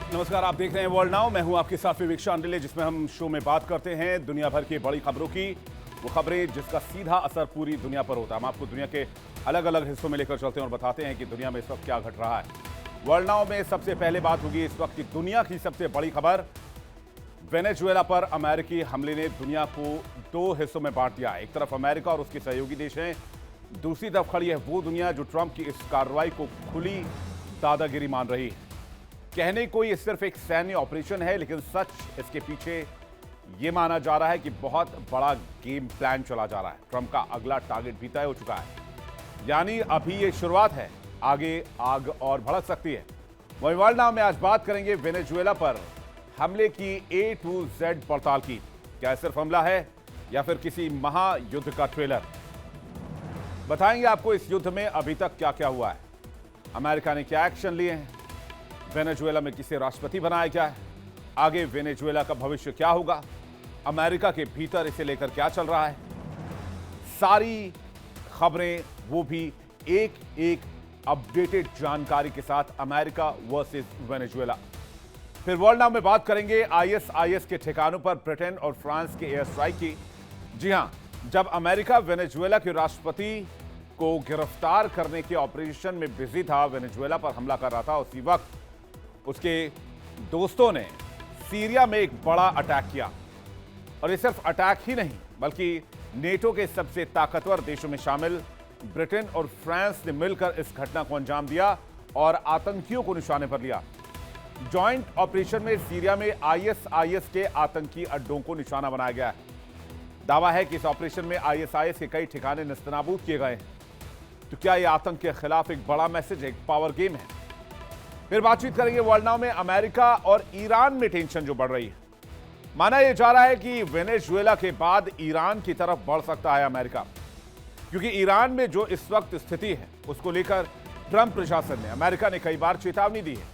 नमस्कार, आप देख रहे हैं वर्ल्ड नाउ। मैं हूं आपके साथ विवेक शांडिल्य, जिसमें हम शो में बात करते हैं दुनिया भर की बड़ी खबरों की। वो खबरें जिसका सीधा असर पूरी दुनिया पर होता है। हम आपको दुनिया के अलग अलग हिस्सों में लेकर चलते हैं और बताते हैं कि दुनिया में इस वक्त क्या घट रहा है। वर्ल्ड नाउ में सबसे पहले बात होगी इस वक्त की दुनिया की सबसे बड़ी खबर। वेनेजुएला पर अमेरिकी हमले ने दुनिया को दो हिस्सों में बांट दिया। एक तरफ अमेरिका और उसके सहयोगी देश हैं, दूसरी तरफ खड़ी है वो दुनिया जो ट्रंप की इस कार्रवाई को खुली दादागिरी मान रही है। कहने को ये सिर्फ एक सैन्य ऑपरेशन है, लेकिन सच इसके पीछे ये माना जा रहा है कि बहुत बड़ा गेम प्लान चला जा रहा है। ट्रंप का अगला टारगेट भी तय हो चुका है, यानी अभी ये शुरुआत है, आगे आग और भड़क सकती है। वहीं वर्ल्ड नाउ में आज बात करेंगे वेनेजुएला पर हमले की A to Z पड़ताल की। क्या सिर्फ हमला है या फिर किसी महायुद्ध का ट्रेलर? बताएंगे आपको इस युद्ध में अभी तक क्या क्या हुआ है, अमेरिका ने क्या एक्शन लिए हैं, वेनेजुएला में किसे राष्ट्रपति बनाया गया है, आगे वेनेजुएला का भविष्य क्या होगा, अमेरिका के भीतर इसे लेकर क्या चल रहा है। सारी खबरें, वो भी एक एक अपडेटेड जानकारी के साथ, अमेरिका वर्सेस वेनेजुएला। फिर वर्ल्ड नाउ में बात करेंगे आईएसआईएस के ठिकानों पर ब्रिटेन और फ्रांस के एयर स्ट्राइक की। जी हां, जब अमेरिका वेनेजुएला के राष्ट्रपति को गिरफ्तार करने के ऑपरेशन में बिजी था, वेनेजुएला पर हमला कर रहा था, उसी वक्त उसके दोस्तों ने सीरिया में एक बड़ा अटैक किया। और ये सिर्फ अटैक ही नहीं, बल्कि नेटो के सबसे ताकतवर देशों में शामिल ब्रिटेन और फ्रांस ने मिलकर इस घटना को अंजाम दिया और आतंकियों को निशाने पर लिया। जॉइंट ऑपरेशन में सीरिया में आईएसआईएस के आतंकी अड्डों को निशाना बनाया गया है। दावा है कि इस ऑपरेशन में आईएसआईएस के कई ठिकाने नेस्तनाबूद किए गए हैं। तो क्या यह आतंक के खिलाफ एक बड़ा मैसेज, एक पावर गेम है? फिर बातचीत करेंगे वर्ल्ड नाउ में अमेरिका और ईरान में टेंशन जो बढ़ रही है। माना यह जा रहा है कि वेनेजुएला के बाद ईरान की तरफ बढ़ सकता है अमेरिका, क्योंकि ईरान में जो इस वक्त स्थिति है उसको लेकर ट्रंप प्रशासन ने, अमेरिका ने कई बार चेतावनी दी है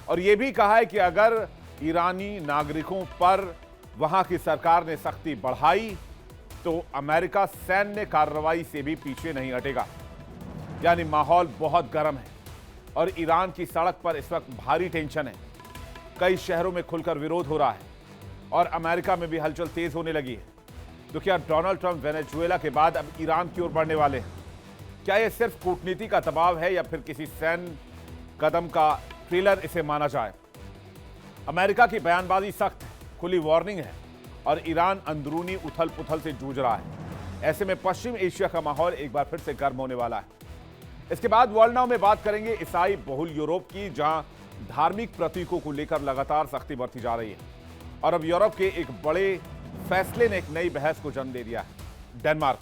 और यह भी कहा है कि अगर ईरानी नागरिकों पर वहां की सरकार ने सख्ती बढ़ाई तो अमेरिका सैन्य कार्रवाई से भी पीछे नहीं हटेगा। यानी माहौल बहुत गर्म है और ईरान की सड़क पर इस वक्त भारी टेंशन है। कई शहरों में खुलकर विरोध हो रहा है और अमेरिका में भी हलचल तेज होने लगी है। तो क्या डोनाल्ड ट्रंप वेनेजुएला के बाद अब ईरान की ओर बढ़ने वाले हैं? क्या यह सिर्फ कूटनीति का दबाव है या फिर किसी सैन्य कदम का ट्रेलर इसे माना जाए? अमेरिका की बयानबाजी सख्त है, खुली वार्निंग है और ईरान अंदरूनी उथल पुथल से जूझ रहा है। ऐसे में पश्चिम एशिया का माहौल एक बार फिर से गर्म होने वाला है। इसके बाद वर्ल्ड नाउ में बात करेंगे ईसाई बहुल यूरोप की, जहां धार्मिक प्रतीकों को लेकर लगातार सख्ती बरती जा रही है। और अब यूरोप के एक बड़े फैसले ने एक नई बहस को जन्म दे दिया है, डेनमार्क।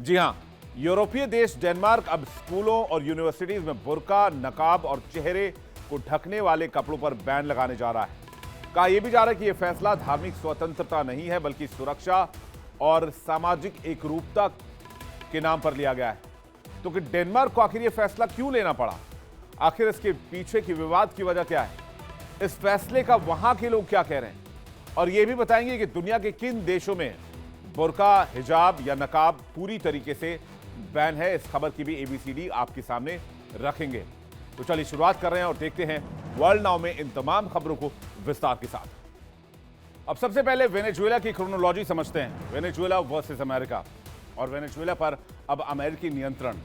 जी हां, यूरोपीय देश डेनमार्क अब स्कूलों और यूनिवर्सिटीज में बुर्का, नकाब और चेहरे को ढकने वाले कपड़ों पर बैन लगाने जा रहा है। कहा यह भी जा रहा है कि यह फैसला धार्मिक स्वतंत्रता नहीं है, बल्कि सुरक्षा और सामाजिक एकरूपता के नाम पर लिया गया है। तो कि डेनमार्क को आखिर यह फैसला क्यों लेना पड़ा? आखिर इसके पीछे की विवाद की वजह क्या है? इस फैसले का वहां के लोग क्या कह रहे हैं? और यह भी बताएंगे कि दुनिया के किन देशों में बुर्का, हिजाब या नकाब पूरी तरीके से बैन है। इस खबर की भी ABCD आपके सामने रखेंगे। तो चलिए शुरुआत कर रहे हैं और देखते हैं वर्ल्ड नाउ में इन तमाम खबरों को विस्तार के साथ। अब सबसे पहले वेनेजुएला की क्रोनोलॉजी समझते हैं। वेनेजुएला वर्सेस अमेरिका, और वेनेजुएला पर अब अमेरिकी नियंत्रण,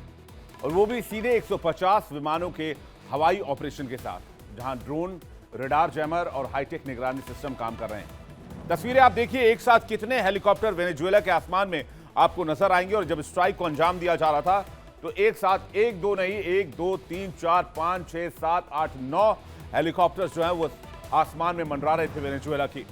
और वो भी सीधे 150 विमानों के हवाई ऑपरेशन के साथ, जहां ड्रोन, रडार जैमर और हाईटेक निगरानी सिस्टम काम कर रहे हैं। तस्वीरें आप देखिए, एक साथ कितने हेलीकॉप्टर वेनेजुएला के आसमान में आपको नजर आएंगे। और जब स्ट्राइक को अंजाम दिया जा रहा था तो एक साथ एक दो नहीं, 1 2 3 4 5 6 7 8 9 हेलीकॉप्टर्स जो है वो आसमान में मंडरा रहे थे वेनेजुएला की।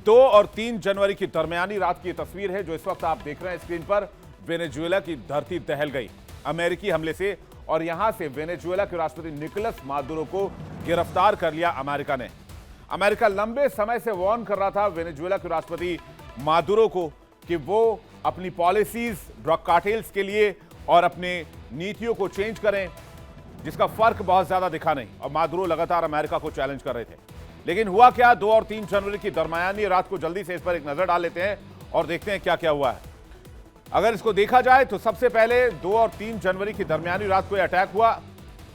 2 और 3 जनवरी की दरमियानी रात की तस्वीर है जो इस वक्त आप देख रहे हैं स्क्रीन पर। वेनेजुएला की धरती दहल गई अमेरिकी हमले से, और यहां से वेनेजुएला के राष्ट्रपति निकोलस मादुरो को गिरफ्तार कर लिया अमेरिका ने। अमेरिका लंबे समय से वार्न कर रहा था वेनेजुएला के राष्ट्रपति मादुरो को कि वो अपनी पॉलिसीज ड्रग कार्टेल्स के लिए और अपने नीतियों को चेंज करें, जिसका फर्क बहुत ज्यादा दिखा नहीं, और मादुरो लगातार अमेरिका को चैलेंज कर रहे थे। लेकिन हुआ क्या? 2 और 3 जनवरी की दरमियानी रात को जल्दी से इस पर एक नजर डाल लेते हैं और देखते हैं क्या क्या हुआ है। अगर इसको देखा जाए तो सबसे पहले 2 और 3 जनवरी की दरमियानी रात को यह अटैक हुआ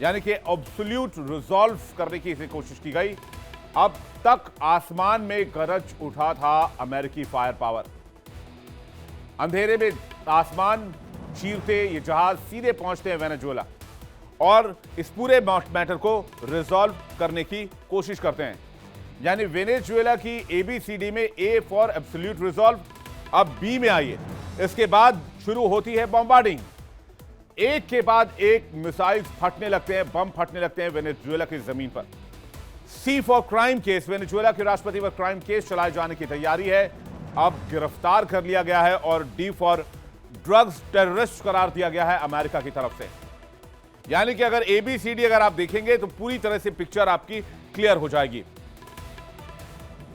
यानी कि एब्सोल्यूट रिजॉल्व करने की इसे कोशिश की गई। अब तक आसमान में गरज उठा था अमेरिकी फायर पावर। अंधेरे में आसमान चीरते ये जहाज सीधे पहुंचते हैं वेनेजुएला और इस पूरे मैटर को रिजॉल्व करने की कोशिश करते हैं। यानी वेनेजुएला की एबीसीडी में ए फॉर एब्सोल्यूट रिजॉल्व अब बी में आई है। इसके बाद शुरू होती है बॉम्बार्डिंग। एक के बाद एक मिसाइल फटने लगते हैं, बम फटने लगते हैं वेनेजुएला की जमीन पर। सी फॉर क्राइम केस, वेनेजुएला के राष्ट्रपति पर क्राइम केस चलाए जाने की तैयारी है। अब गिरफ्तार कर लिया गया है और डी फॉर ड्रग्स टेररिस्ट करार दिया गया है अमेरिका की तरफ से। यानी कि अगर एबीसीडी अगर आप देखेंगे तो पूरी तरह से पिक्चर आपकी क्लियर हो जाएगी।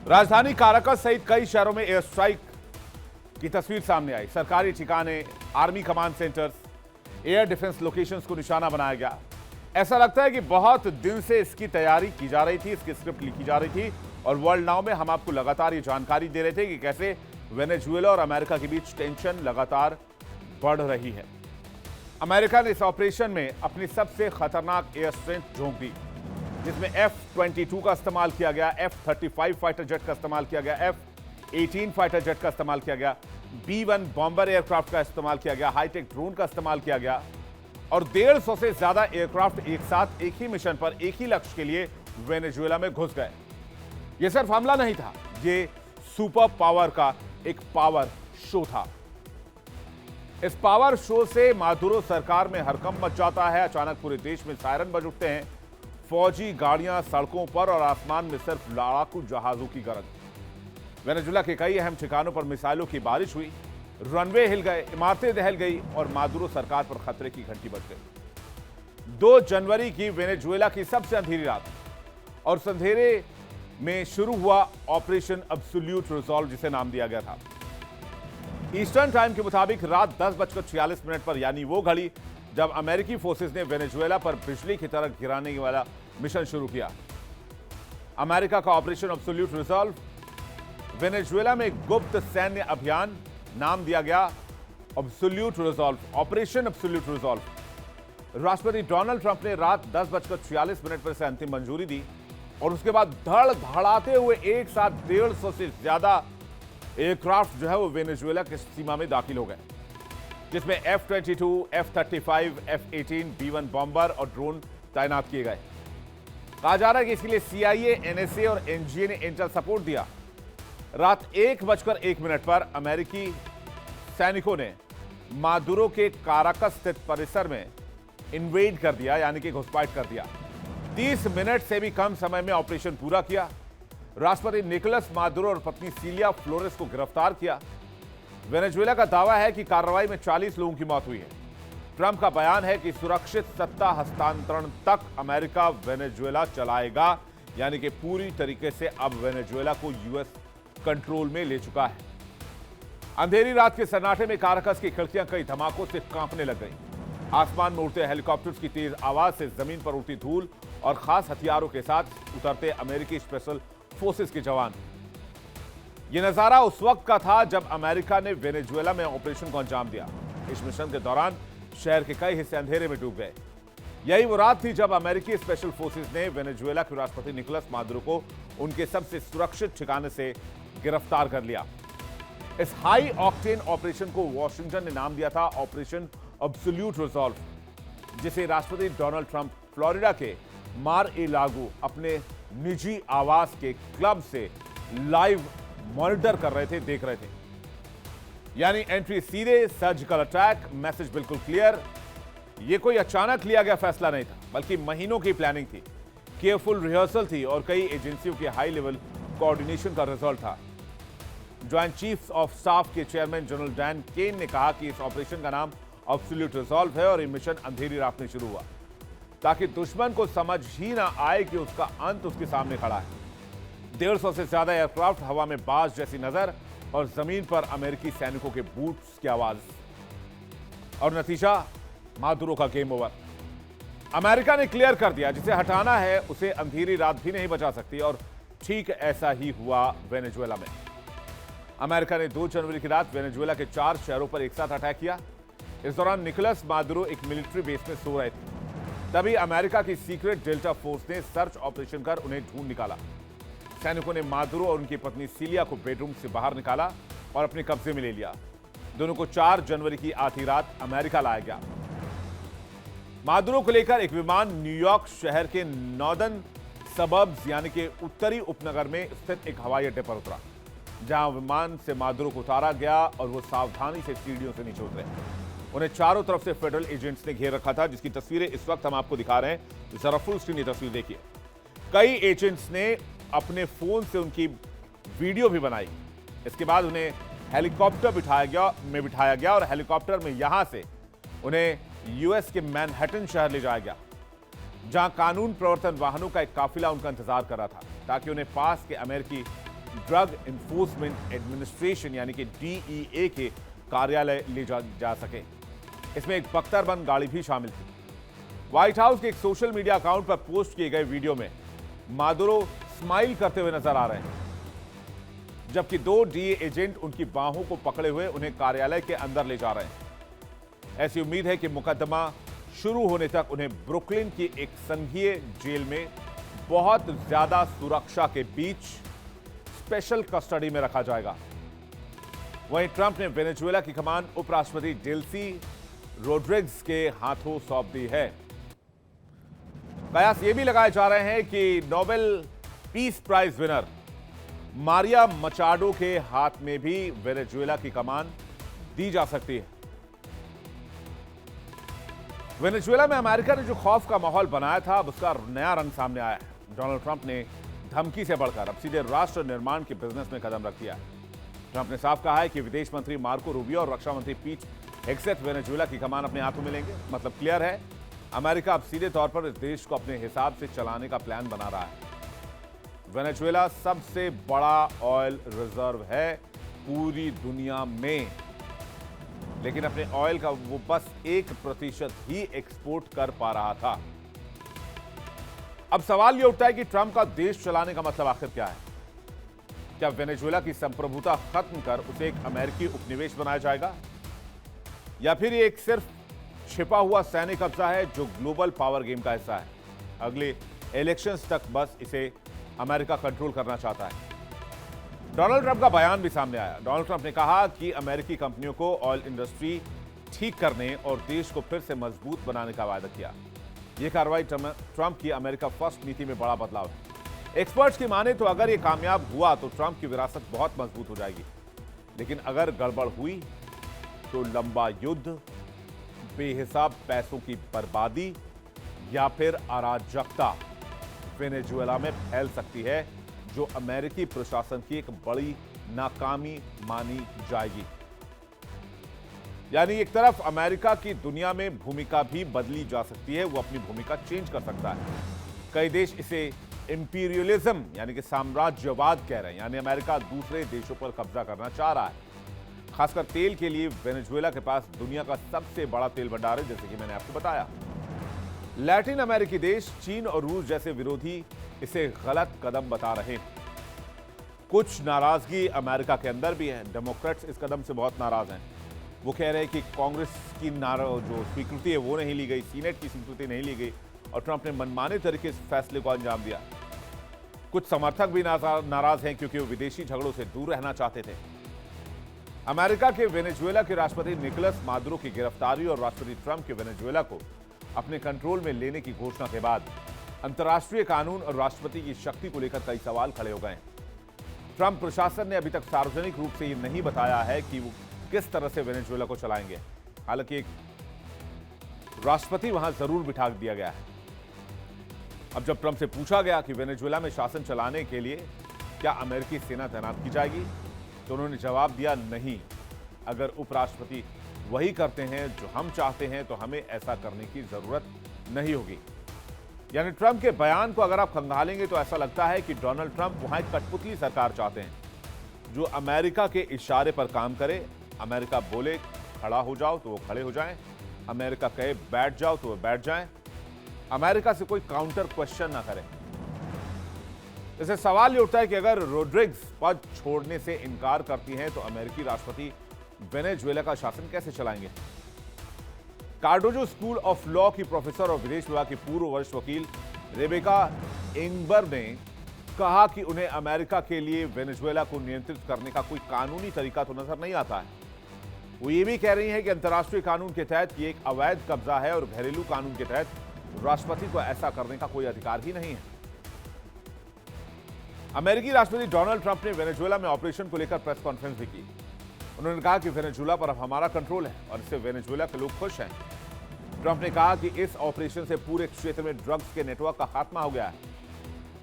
राजधानी काराकस सहित कई शहरों में एयर स्ट्राइक की तस्वीर सामने आई। सरकारी ठिकाने, army command centres, air defence locations को निशाना बनाया गया। ऐसा लगता है कि बहुत दिन से इसकी तैयारी की जा रही थी, इसकी स्क्रिप्ट लिखी जा रही थी और वर्ल्ड नाउ में हम आपको लगातार ये जानकारी दे रहे थे कि कैसे वेनेजुएला और अमेरिका के बीच टेंशन लगातार बढ़ रही है। अमेरिका ने इस ऑपरेशन में अपनी सबसे खतरनाक एयर स्ट्रेंथ झोंक दी, जिसमें F-22 का इस्तेमाल किया गया, F-35 फाइटर जेट का इस्तेमाल किया गया, F-18 फाइटर जेट का इस्तेमाल किया गया, B-1 बॉम्बर एयरक्राफ्ट का इस्तेमाल किया गया, हाईटेक ड्रोन का इस्तेमाल किया गया और 150 से ज्यादा एयरक्राफ्ट एक साथ एक ही मिशन पर एक ही लक्ष्य के लिए वेनेजुएला में घुस गए। यह सिर्फ हमला नहीं था, ये सुपर पावर का एक पावर शो था। इस पावर शो से मादुरो सरकार में हड़कंप मच जाता है। अचानक पूरे देश में सायरन बज उठते हैं, फौजी गाड़ियां सड़कों पर और आसमान में सिर्फ लड़ाकू जहाजों की गरज। वेनेजुएला के कई अहम ठिकानों पर मिसाइलों की बारिश हुई, रनवे हिल गए, इमारतें दहल गई और मादुरो सरकार पर खतरे की घंटी बज गई। 2 जनवरी की वेनेजुएला की सबसे अंधेरी रात और उस अंधेरे में शुरू हुआ ऑपरेशन एब्सोल्यूट रिजॉल्व, जिसे नाम दिया गया था। ईस्टर्न टाइम के मुताबिक रात 10:46 पर, यानी वो घड़ी जब अमेरिकी फोर्सेस ने वेनेजुएला पर बिजली की तरह गिराने वाला मिशन शुरू किया। अमेरिका का ऑपरेशन एब्सोल्यूट रिजॉल्व वेनेजुएला में गुप्त सैन्य अभियान, नाम दिया गया absolute resolve, operation absolute resolve. राष्ट्रपति डोनाल्ड ट्रंप ने रात 10:46 पर इसे अंतिम मंजूरी दी और उसके बाद धड़ धड़ाते हुए एक साथ 150 से ज्यादा एयरक्राफ्ट जो है वो वेनेजुएला की सीमा में दाखिल हो गए, जिसमें F-22, F-35, F-18, B-1 bomber और ड्रोन तैनात किए गए। कहा जा रहा है कि इसके लिए CIA, NSA और NGA ने इंटेल सपोर्ट दिया। रात 1:01 पर अमेरिकी सैनिकों ने मादुरो के काराकस स्थित परिसर में इन्वेड कर दिया, यानी कि घुसपैठ कर दिया। 30 मिनट से भी कम समय में ऑपरेशन पूरा किया। राष्ट्रपति निकोलस मादुरो और पत्नी सीलिया फ्लोरेस को गिरफ्तार किया। वेनेजुएला का दावा है कि कार्रवाई में 40 लोगों की मौत हुई है। ट्रंप का बयान है कि सुरक्षित सत्ता हस्तांतरण तक अमेरिका वेनेजुएला चलाएगा, यानी कि पूरी तरीके से अब वेनेजुएला को यूएस कंट्रोल में ले चुका है। अंधेरी रात के सन्नाटे में काराकस की खिड़कियां कई धमाकों से कांपने लग गई। आसमान में उड़ते हेलीकॉप्टर्स की तेज आवाज से जमीन पर उड़ती धूल और खास हथियारों के साथ उतरते अमेरिकी स्पेशल फोर्सेस के जवान। यह नजारा उस वक्त का था जब अमेरिका ने वेनेजुएला में ऑपरेशन को अंजाम दिया। इस मिशन के दौरान शहर के कई हिस्से अंधेरे में डूब गए। यही वो रात थी जब अमेरिकी स्पेशल फोर्सेस ने वेनेजुएला के राष्ट्रपति निकोलस मादुरो को उनके सबसे सुरक्षित ठिकाने से गिरफ्तार कर लिया। इस हाई ऑक्टेन ऑपरेशन को वॉशिंगटन ने नाम दिया था ऑपरेशन एब्सोल्यूट रिजॉल्व, जिसे राष्ट्रपति डोनाल्ड ट्रंप फ्लोरिडा के मार-ए-लागो अपने निजी आवास के क्लब से लाइव मॉनिटर कर रहे थे, देख रहे थे। यानी एंट्री सीधे, सर्जिकल अटैक, मैसेज बिल्कुल क्लियर। यह कोई अचानक लिया गया फैसला नहीं था, बल्कि महीनों की प्लानिंग थी, केयरफुल रिहर्सल थी और कई एजेंसियों के हाई लेवल कोऑर्डिनेशन का रिजल्ट था। ज्वाइंट चीफ्स ऑफ स्टाफ के चेयरमैन जनरल डैन केन ने कहा कि इस ऑपरेशन का नाम एब्सोल्यूट रिजॉल्व है और ये मिशन अंधेरी रात में शुरू हुआ, ताकि दुश्मन को समझ ही ना आए कि उसका अंत उसके सामने खड़ा है। 150 से ज्यादा एयरक्राफ्ट हवा में बाज जैसी नजर और जमीन पर अमेरिकी सैनिकों के बूट्स की आवाज और नतीजा मादुरो का गेम ओवर। अमेरिका ने क्लियर कर दिया, जिसे हटाना है उसे अंधेरी रात भी नहीं बचा सकती और ठीक ऐसा ही हुआ वेनेजुएला में। अमेरिका ने 2 जनवरी की रात वेनेजुएला के 4 शहरों पर एक साथ अटैक किया। इस दौरान निकोलस मादुरो एक मिलिट्री बेस में सो रहे थे। तभी अमेरिका की सीक्रेट डेल्टा फोर्स ने सर्च ऑपरेशन कर उन्हें ढूंढ निकाला। सैनिकों ने मादुरो और उनकी पत्नी सीलिया को बेडरूम से बाहर निकाला और अपने कब्जे में ले लिया। दोनों को 4 जनवरी की आधी रात अमेरिका लाया गया। मादुरो को लेकर एक विमान न्यूयॉर्क शहर के नॉर्दर्न सबर्ब्स यानी कि उत्तरी उपनगर में स्थित एक हवाई अड्डे पर उतरा, जहां विमान से मादुरो को उतारा गया और वो सावधानी से सीढ़ियों से नीचे उतरे। उन्हें चारों तरफ से फेडरल एजेंट्स ने घेर रखा था, जिसकी तस्वीरें इस वक्त हम आपको दिखा रहे हैं। जरा फुल स्क्रीन ये तस्वीर देखिए। कई एजेंट्स ने अपने फोन से उनकी वीडियो भी बनाई। इसके बाद उन्हें हेलीकॉप्टर बिठाया गया और हेलीकॉप्टर में यहां से उन्हें यूएस के मैनहट्टन शहर ले जाया गया, जहां कानून प्रवर्तन वाहनों का एक काफिला उनका इंतजार कर रहा था, ताकि उन्हें पास के अमेरिकी ड्रग इन्फोर्समेंट एडमिनिस्ट्रेशन यानी कि DEA के कार्यालय ले जा सके। इसमें एक बख्तरबंद गाड़ी भी शामिल थी। व्हाइट हाउस के एक सोशल मीडिया अकाउंट पर पोस्ट किए गए वीडियो में मादुरो स्माइल करते हुए नजर आ रहे हैं, जबकि 2 DEA एजेंट उनकी बाहों को पकड़े हुए उन्हें कार्यालय के अंदर ले जा रहे हैं। ऐसी उम्मीद है कि मुकदमा शुरू होने तक उन्हें ब्रुकलिन की एक संघीय जेल में बहुत ज्यादा सुरक्षा के बीच स्पेशल कस्टडी में रखा जाएगा। वहीं ट्रंप ने वेनेजुएला की कमान उपराष्ट्रपति डेल्सी रोड्रिग्स के हाथों सौंप दी है। कयास ये भी लगाए जा रहे हैं कि Nobel peace prize winner Maria Machado के हाथ में भी वेनेजुएला की कमान दी जा सकती है। वेनेजुएला में अमेरिका ने जो खौफ का माहौल बनाया था, अब उसका नया रंग सामने आया है। डोनाल्ड ट्रंप ने धमकी से बढ़कर अब सीधे राष्ट्र निर्माण के बिजनेस में कदम रख दिया है। ट्रंप ने साफ कहा है कि विदेश मंत्री मार्को रूबियो और रक्षा मंत्री पीट हेगसेथ वेनेजुएला की कमान अपने हाथों में लेंगे। मतलब क्लियर है, अमेरिका अब सीधे तौर पर इस देश को अपने हिसाब से चलाने का प्लान बना रहा है। वेनेजुएला सबसे बड़ा ऑयल रिजर्व है पूरी दुनिया में, लेकिन अपने ऑयल का वो बस 1% ही एक्सपोर्ट कर पा रहा था। अब सवाल यह उठता है कि ट्रंप का देश चलाने का मतलब आखिर क्या है? क्या वेनेजुएला की संप्रभुता खत्म कर उसे एक अमेरिकी उपनिवेश बनाया जाएगा, या फिर ये एक सिर्फ छिपा हुआ सैन्य कब्जा है जो ग्लोबल पावर गेम का हिस्सा है? अगले इलेक्शंस तक बस इसे अमेरिका कंट्रोल करना चाहता है। डोनाल्ड ट्रंप का बयान भी सामने आया। डोनाल्ड ट्रंप ने कहा कि अमेरिकी कंपनियों को ऑयल इंडस्ट्री ठीक करने और देश को फिर से मजबूत बनाने का वादा किया। यह कार्रवाई ट्रंप की अमेरिका फर्स्ट नीति में बड़ा बदलाव है। एक्सपर्ट्स की माने तो अगर यह कामयाब हुआ तो ट्रंप की विरासत बहुत मजबूत हो जाएगी, लेकिन अगर गड़बड़ हुई तो लंबा युद्ध, बेहिसाब पैसों की बर्बादी या फिर अराजकता वेनेजुएला में फैल सकती है, जो अमेरिकी प्रशासन की एक बड़ी नाकामी मानी जाएगी। यानी एक तरफ अमेरिका की दुनिया में भूमिका भी बदली जा सकती है, वो अपनी भूमिका चेंज कर सकता है। कई देश इसे इंपीरियलिज्म यानी कि साम्राज्यवाद कह रहे हैं, यानी अमेरिका दूसरे देशों पर कब्जा करना चाह रहा है। खासकर तेल के लिए वेनेजुएला के पास दुनिया का सबसे बड़ा तेल भंडार है, जैसे कि मैंने आपको बताया। लैटिन अमेरिकी देश चीन और रूस जैसे विरोधी इसे गलत कदम बता रहे हैं। कुछ नाराजगी अमेरिका के अंदर भी है। डेमोक्रेट्स इस कदम से बहुत नाराज हैं। वो कह रहे हैं कि कांग्रेस की जो स्वीकृति है वो नहीं ली गई, सीनेट की स्वीकृति नहीं ली गई और ट्रंप ने मनमाने तरीके से फैसले को अंजाम दिया। कुछ समर्थक भी नाराज हैं क्योंकि वो विदेशी झगड़ों से दूर रहना चाहते थे। अमेरिका के वेनेजुएला के राष्ट्रपति निकोलस मादुरो की गिरफ्तारी और राष्ट्रपति ट्रंप के वेनेजुएला को अपने कंट्रोल में लेने की घोषणा के बाद अंतर्राष्ट्रीय कानून और राष्ट्रपति की शक्ति को लेकर कई सवाल खड़े हो गए हैं। ट्रंप प्रशासन ने अभी तक सार्वजनिक रूप से ये नहीं बताया है कि वो किस तरह से वेनेजुएला को चलाएंगे। हालांकि एक राष्ट्रपति वहां जरूर बिठा दिया गया है। अब जब ट्रंप से पूछा गया कि वेनेजुएला में शासन चलाने के लिए क्या अमेरिकी सेना तैनात की जाएगी, तो उन्होंने जवाब दिया, नहीं। अगर उपराष्ट्रपति वही करते हैं जो हम चाहते हैं तो हमें ऐसा करने की जरूरत नहीं होगी। यानी ट्रंप के बयान को अगर आप खंगालेंगे तो ऐसा लगता है कि डोनाल्ड ट्रंप वहां एक कठपुतली सरकार चाहते हैं जो अमेरिका के इशारे पर काम करे। अमेरिका बोले खड़ा हो जाओ तो वो खड़े हो जाएं, अमेरिका कहे बैठ जाओ तो वो बैठ जाएं, अमेरिका से कोई काउंटर क्वेश्चन ना करे। इससे सवाल ये उठता है कि अगर रोड्रिग्स पद छोड़ने से इनकार करती हैं तो अमेरिकी राष्ट्रपति वेनेजुएला का शासन कैसे चलाएंगे? कार्डोजो स्कूल ऑफ लॉ की प्रोफेसर और विदेश विभाग की पूर्व वरिष्ठ वकील रेबेका एंगर ने कहा कि उन्हें अमेरिका के लिए वेनेजुएला को नियंत्रित करने का कोई कानूनी तरीका तो नजर नहीं आता है। वो ये भी कह रही हैं कि अंतर्राष्ट्रीय कानून के तहत ये एक अवैध कब्जा है और घरेलू कानून के तहत राष्ट्रपति को ऐसा करने का कोई अधिकार ही नहीं है। अमेरिकी राष्ट्रपति डोनाल्ड ट्रंप ने वेनेजुएला में ऑपरेशन को लेकर प्रेस कॉन्फ्रेंस भी की। उन्होंने कहा कि वेनेजुएला पर अब हमारा कंट्रोल है और इससे वेनेजुएला के लोग खुश हैं। ट्रंप ने कहा कि इस ऑपरेशन से पूरे क्षेत्र में ड्रग्स के नेटवर्क का खात्मा हो गया है।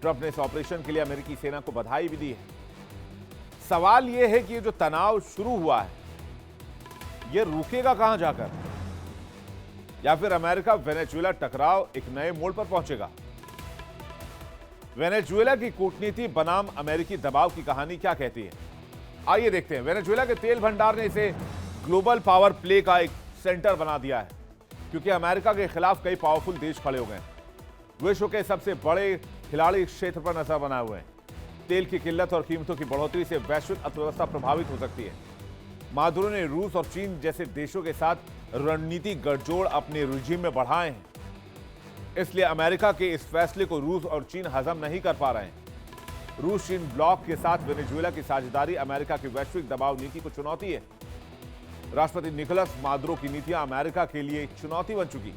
ट्रंप ने इस ऑपरेशन के लिए अमेरिकी सेना को बधाई भी दी है। सवाल यह है कि ये जो तनाव शुरू हुआ है ये रुकेगा कहां जाकर, या फिर अमेरिका वेनेजुएला टकराव एक नए मोड़ पर पहुंचेगा। वेनेजुएला की कूटनीति बनाम अमेरिकी दबाव की कहानी क्या कहती है, आइए देखते हैं। वेनेजुएला के तेल भंडार ने इसे ग्लोबल पावर प्ले का एक सेंटर बना दिया है, क्योंकि अमेरिका के खिलाफ कई पावरफुल देश खड़े हो गए हैं। विश्व के सबसे बड़े खिलाड़ी इस क्षेत्र पर नजर बनाए हुए हैं। तेल की किल्लत और कीमतों की बढ़ोतरी से वैश्विक अर्थव्यवस्था प्रभावित हो सकती है। मादुरो ने रूस और चीन जैसे देशों के साथ रणनीतिक गठजोड़ अपने रिजीम में बढ़ाए हैं, इसलिए अमेरिका के इस फैसले को रूस और चीन हजम नहीं कर पा रहे हैं। रूस चीन ब्लॉक के साथ वेनेजुएला की साझेदारी अमेरिका की वैश्विक दबाव नीति को चुनौती है। राष्ट्रपति निकोलस मादुरो की नीतियां अमेरिका के लिए एक चुनौती बन चुकी।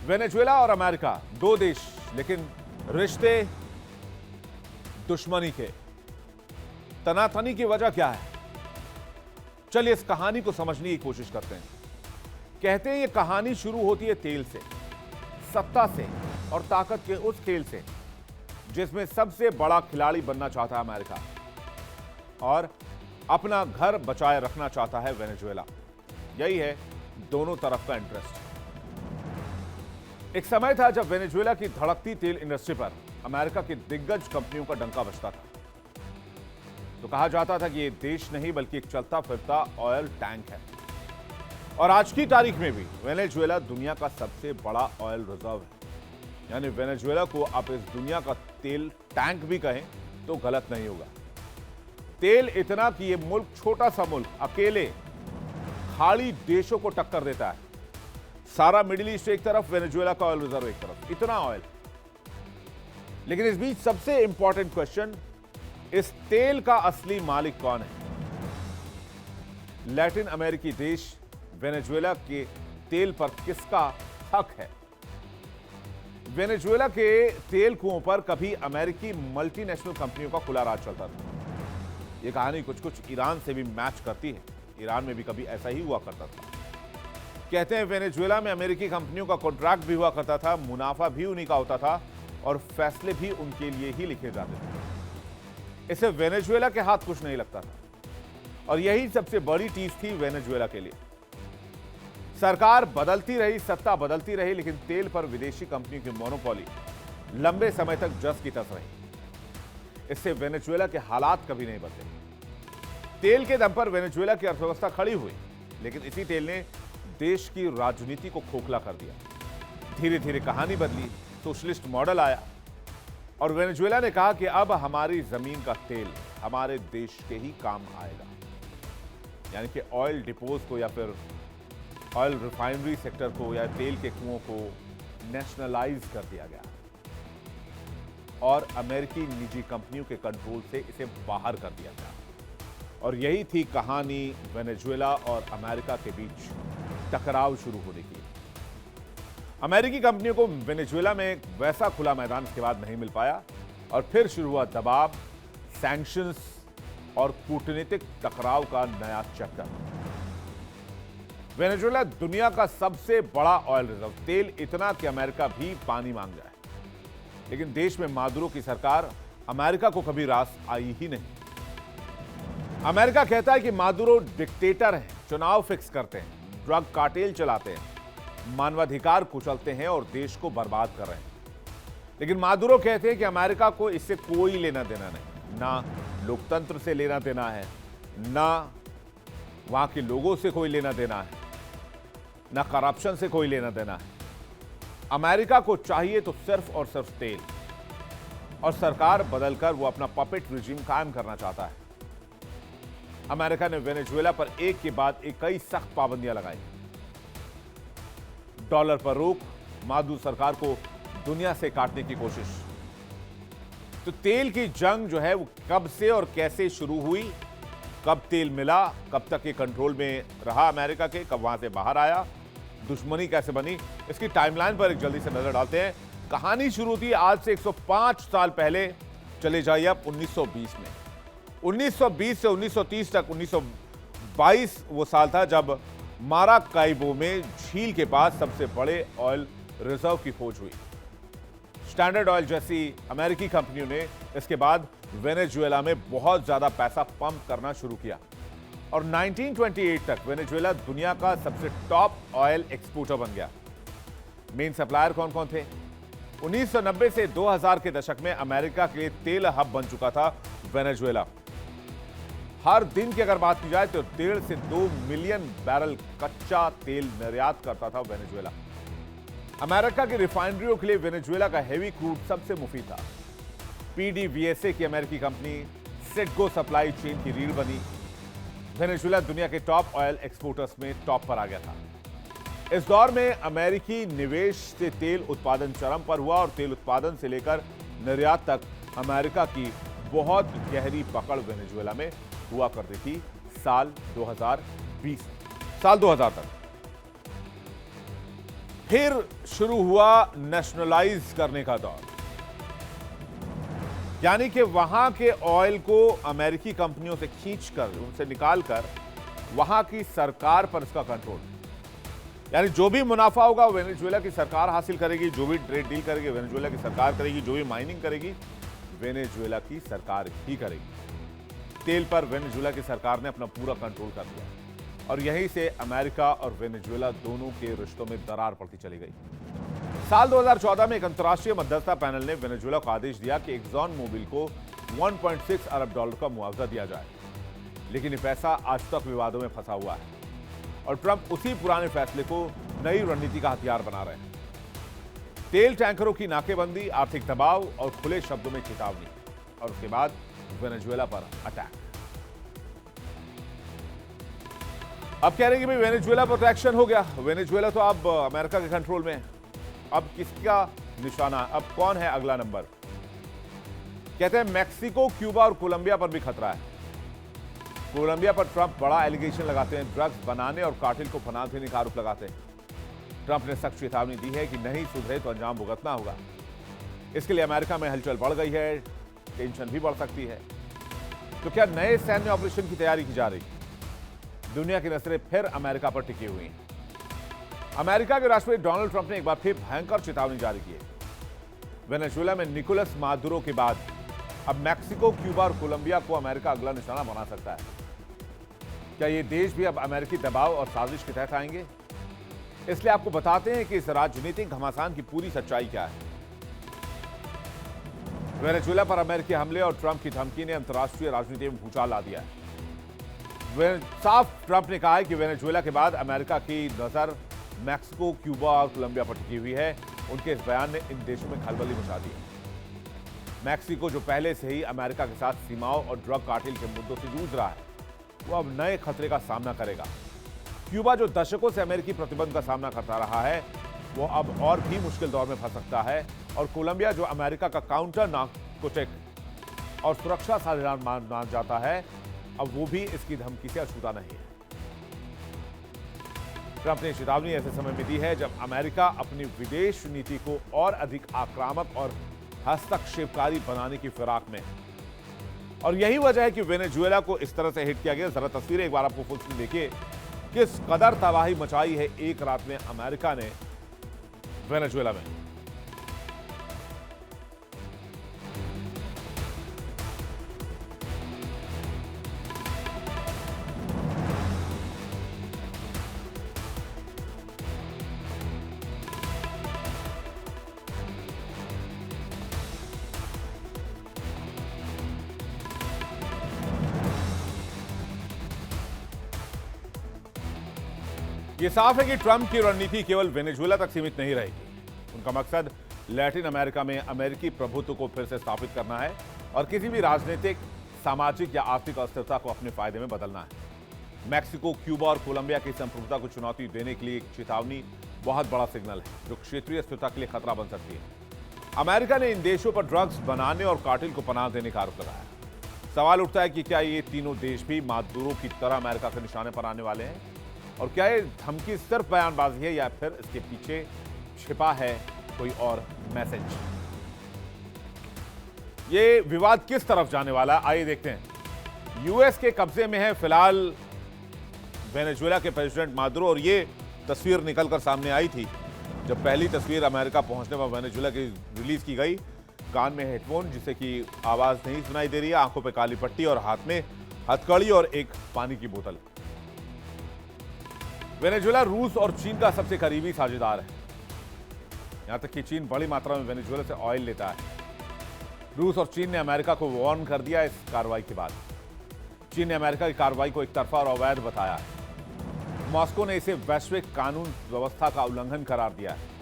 वेनेजुएला और अमेरिका दो देश, लेकिन रिश्ते दुश्मनी के। तनातनी की वजह क्या है, चलिए इस कहानी को समझने की कोशिश करते हैं। कहते हैं ये कहानी शुरू होती है तेल से, सत्ता से और ताकत के उस खेल से जिसमें सबसे बड़ा खिलाड़ी बनना चाहता है अमेरिका और अपना घर बचाए रखना चाहता है वेनेजुएला। यही है दोनों तरफ का इंटरेस्ट। एक समय था जब वेनेजुएला की धड़कती तेल इंडस्ट्री पर अमेरिका की दिग्गज कंपनियों का डंका बजता था। तो कहा जाता था कि यह देश नहीं बल्कि एक चलता फिरता ऑयल टैंक है। और आज की तारीख में भी वेनेजुएला दुनिया का सबसे बड़ा ऑयल रिजर्व है। यानी वेनेजुएला को आप इस दुनिया का तेल टैंक भी कहें तो गलत नहीं होगा। तेल इतना कि यह मुल्क, छोटा सा मुल्क, अकेले खाड़ी देशों को टक्कर देता है। सारा मिडिल ईस्ट एक तरफ, वेनेजुएला का ऑयल रिजर्व एक तरफ, इतना ऑयल। लेकिन इस बीच सबसे इंपॉर्टेंट क्वेश्चन, इस तेल का असली मालिक कौन है? लैटिन अमेरिकी देश वेनेजुएला के तेल पर किसका हक है? वेनेजुएला के तेल कुओं पर कभी अमेरिकी मल्टीनेशनल कंपनियों का खुला राज चलता था। यह कहानी कुछ कुछ ईरान से भी मैच करती है। ईरान में भी कभी ऐसा ही हुआ करता था। कहते हैं वेनेजुएला में अमेरिकी कंपनियों का कॉन्ट्रैक्ट भी हुआ करता था, मुनाफा भी उन्हीं का होता था और फैसले भी उनके लिए ही लिखे जाते थे। इससे वेनेजुएला के हाथ कुछ नहीं लगता था और यही सबसे बड़ी चीज थी वेनेजुएला के लिए। सरकार बदलती रही, सत्ता बदलती रही, लेकिन तेल पर विदेशी कंपनियों की मोनोपोली लंबे समय तक जस की तस रही। इससे वेनेजुएला के हालात कभी नहीं बदले। तेल के दम पर वेनेजुएला की अर्थव्यवस्था खड़ी हुई, लेकिन इसी तेल ने देश की राजनीति को खोखला कर दिया। धीरे धीरे कहानी बदली, सोशलिस्ट मॉडल आया और वेनेजुएला ने कहा कि अब हमारी जमीन का तेल हमारे देश के ही काम आएगा। यानी कि ऑयल डिपोज को या फिर ऑयल रिफाइनरी सेक्टर को या तेल के कुओं को नेशनलाइज कर दिया गया और अमेरिकी निजी कंपनियों के कंट्रोल से इसे बाहर कर दिया गया। और यही थी कहानी वेनेजुएला और अमेरिका के बीच टकराव शुरू होने की। अमेरिकी कंपनियों को वेनेजुएला में एक वैसा खुला मैदान इसके बाद नहीं मिल पाया और फिर शुरू हुआ दबाव, सैंक्शंस और कूटनीतिक टकराव का नया चक्कर। वेनेजुएला दुनिया का सबसे बड़ा ऑयल रिजर्व, तेल इतना कि अमेरिका भी पानी मांग जाए। लेकिन देश में मादुरो की सरकार अमेरिका को कभी रास आई ही नहीं। अमेरिका कहता है कि मादुरो डिक्टेटर हैं, चुनाव फिक्स करते हैं, ड्रग कार्टेल चलाते हैं, मानवाधिकार कुचलते हैं और देश को बर्बाद कर रहे हैं। लेकिन मादुरो कहते हैं कि अमेरिका को इससे कोई लेना देना नहीं, ना लोकतंत्र से लेना देना है, ना वहां के लोगों से कोई लेना देना है, ना करप्शन से कोई लेना देना है। अमेरिका को चाहिए तो सिर्फ और सिर्फ तेल, और सरकार बदलकर वो अपना पपेट रिजीम कायम करना चाहता है। अमेरिका ने वेनेजुएला पर एक के बाद एक कई सख्त पाबंदियां लगाई। डॉलर पर रोक, मादू सरकार को दुनिया से काटने की कोशिश। तो तेल की जंग जो है वो कब से और कैसे शुरू हुई, कब तेल मिला, कब तक ये कंट्रोल में रहा अमेरिका के, कब वहां से बाहर आया, दुश्मनी कैसे बनी, इसकी टाइमलाइन पर एक जल्दी से नजर डालते हैं। कहानी शुरू थी आज से 105 साल पहले। चले जाइए अब 1920 में। 1920 से 1930 तक 1922 वो साल था जब माराकाइबो में झील के पास सबसे बड़े ऑयल रिजर्व की खोज हुई। स्टैंडर्ड ऑयल जैसी अमेरिकी कंपनियों ने इसके बाद वेनेजुएला में बहुत ज्यादा पैसा पंप करना शुरू किया और 1928 तक वेनेजुएला दुनिया का सबसे टॉप ऑयल एक्सपोर्टर बन गया। मेन सप्लायर कौन कौन थे? 1990 से 2000 के दशक में अमेरिका के लिए तेल हब बन चुका था वेनेजुएला। हर दिन की अगर बात की जाए तो 1.5 से 2 मिलियन बैरल कच्चा तेल निर्यात करता था वेनेजुएला। अमेरिका की रिफाइनरियों के लिए वेनेजुएला का हेवी क्रूड सबसे मुफीद था। PDVSA की अमेरिकी कंपनी सेटगो सप्लाई चेन की रीढ़ बनी। वेनेजुएला दुनिया के टॉप ऑयल एक्सपोर्टर्स में टॉप पर आ गया था। इस दौर में अमेरिकी निवेश से तेल उत्पादन चरम पर हुआ और तेल उत्पादन से लेकर निर्यात तक अमेरिका की बहुत गहरी पकड़ वेनेजुएला में हुआ करती थी। साल 2000 तक फिर शुरू हुआ नेशनलाइज करने का दौर, यानी कि वहां के ऑयल को अमेरिकी कंपनियों से खींचकर, उनसे निकालकर वहां की सरकार पर इसका कंट्रोल, यानी जो भी मुनाफा होगा वेनेजुएला की सरकार हासिल करेगी, जो भी ट्रेड डील करेगी वेनेजुएला की सरकार करेगी, जो भी माइनिंग करेगी वेनेजुएला की सरकार ही करेगी। तेल पर वेनेजुएला की सरकार ने अपना पूरा कंट्रोल कर लिया और यहीं से अमेरिका और वेनेजुएला दोनों के रिश्तों में दरार पड़ती चली गई। साल 2014 में एक अंतर्राष्ट्रीय मध्यस्थता पैनल ने वेनेजुएला को आदेश दिया कि एक्सॉन मोबिल को 1.6 अरब डॉलर का मुआवजा दिया जाए, लेकिन ये पैसा आज तक विवादों में फंसा हुआ है और ट्रंप उसी पुराने फैसले को नई रणनीति का हथियार बना रहे हैं। तेल टैंकरों की नाकेबंदी, आर्थिक दबाव और खुले शब्दों में चेतावनी, और उसके बाद वेनेजुएला पर अटैक। अब कह रहे हैं कि भाई वेनेजुएला पर तो एक्शन हो गया, वेनेजुएला तो अब अमेरिका के कंट्रोल में है, अब किसका निशाना, अब कौन है अगला नंबर? कहते हैं मैक्सिको, क्यूबा और कोलंबिया पर भी खतरा है। कोलंबिया पर ट्रंप बड़ा एलिगेशन लगाते हैं, ड्रग्स बनाने और कार्टेल को फना देने का आरोप लगाते हैं। ट्रंप ने सख्त चेतावनी दी है कि नहीं सुधरे तो अंजाम भुगतना होगा। इसके लिए अमेरिका में हलचल बढ़ गई है, टेंशन भी बढ़ सकती है। तो क्या नए सैन्य ऑपरेशन की तैयारी की जा रही? दुनिया की नजरें फिर अमेरिका पर टिकी हुई हैं। अमेरिका के राष्ट्रपति डोनाल्ड ट्रंप ने एक बार फिर भयंकर चेतावनी जारी की है। वेनेजुएला में निकोलस मादुरो के बाद अब मैक्सिको, क्यूबा और कोलंबिया को अमेरिका अगला निशाना बना सकता है। क्या ये देश भी अब अमेरिकी दबाव और साजिश के तहत आएंगे? इसलिए आपको बताते हैं कि इस राजनीतिक घमासान की पूरी सच्चाई क्या है। वेनेजुएला पर अमेरिकी हमले और ट्रंप की धमकी ने अंतर्राष्ट्रीय राजनीति में भूचाल ला दिया है। साफ ट्रंप ने कहा है कि वेनेजुएला के बाद अमेरिका की नजर मैक्सिको, क्यूबा और कोलंबिया पर टिकी हुई है। उनके इस बयान ने इन देशों में खलबली मचा दी है। मैक्सिको, जो पहले से ही अमेरिका के साथ सीमाओं और ड्रग कार्टेल के मुद्दों से जूझ रहा है, वो अब नए खतरे का सामना करेगा। क्यूबा, जो दशकों से अमेरिकी प्रतिबंध का सामना करता रहा है, वो अब और भी मुश्किल दौर में फंस सकता है। और कोलंबिया, जो अमेरिका का काउंटर नार्कोटिक और सुरक्षा साझेदार माना जाता है, अब वो भी इसकी धमकी से अछूता नहीं है। ट्रंप ने चेतावनी ऐसे समय में दी है जब अमेरिका अपनी विदेश नीति को और अधिक आक्रामक और हस्तक्षेपकारी बनाने की फिराक में, और यही वजह है कि वेनेजुएला को इस तरह से हिट किया गया। जरा तस्वीरें एक बार आपको फुल स्क्रीन देखिए, किस कदर तबाही मचाई है एक रात में अमेरिका ने वेनेजुएला में। यह साफ है कि ट्रंप की रणनीति केवल वेनेजुएला तक सीमित नहीं रहेगी। उनका मकसद लैटिन अमेरिका में अमेरिकी प्रभुत्व को फिर से स्थापित करना है और किसी भी राजनीतिक, सामाजिक या आर्थिक अस्थिरता को अपने फायदे में बदलना है। मैक्सिको, क्यूबा और कोलंबिया की संप्रभुता को चुनौती देने के लिए एक चेतावनी बहुत बड़ा सिग्नल है जो क्षेत्रीय स्थिरता के लिए खतरा बन सकती है। अमेरिका ने इन देशों पर ड्रग्स बनाने और कार्टेल को पनाह देने का आरोप लगाया। सवाल उठता है कि क्या ये तीनों देश भी मादुरो की तरह अमेरिका के निशाने पर आने वाले हैं, और क्या ये धमकी सिर्फ बयानबाजी है या फिर इसके पीछे छिपा है कोई और मैसेज। ये विवाद किस तरफ जाने वाला, आइए देखते हैं। यूएस के कब्जे में है फिलहाल वेनेजुएला के प्रेसिडेंट मादुरो, और ये तस्वीर निकलकर सामने आई थी जब पहली तस्वीर अमेरिका पहुंचने पर वेनेजुएला की रिलीज की गई। कान में हेडफोन जिससे कि आवाज नहीं सुनाई दे रही है, आंखों पे काली पट्टी और हाथ में हथकड़ी और एक पानी की बोतल। वेनेजुएला रूस और चीन का सबसे करीबी साझेदार है। यहां तक कि चीन बड़ी मात्रा में वेनेजुएला से ऑयल लेता है। रूस और चीन ने अमेरिका को वार्न कर दिया इस कार्रवाई के बाद। चीन ने अमेरिका की कार्रवाई को एक तरफा और अवैध बताया है। मॉस्को ने इसे वैश्विक कानून व्यवस्था का उल्लंघन करार दिया है,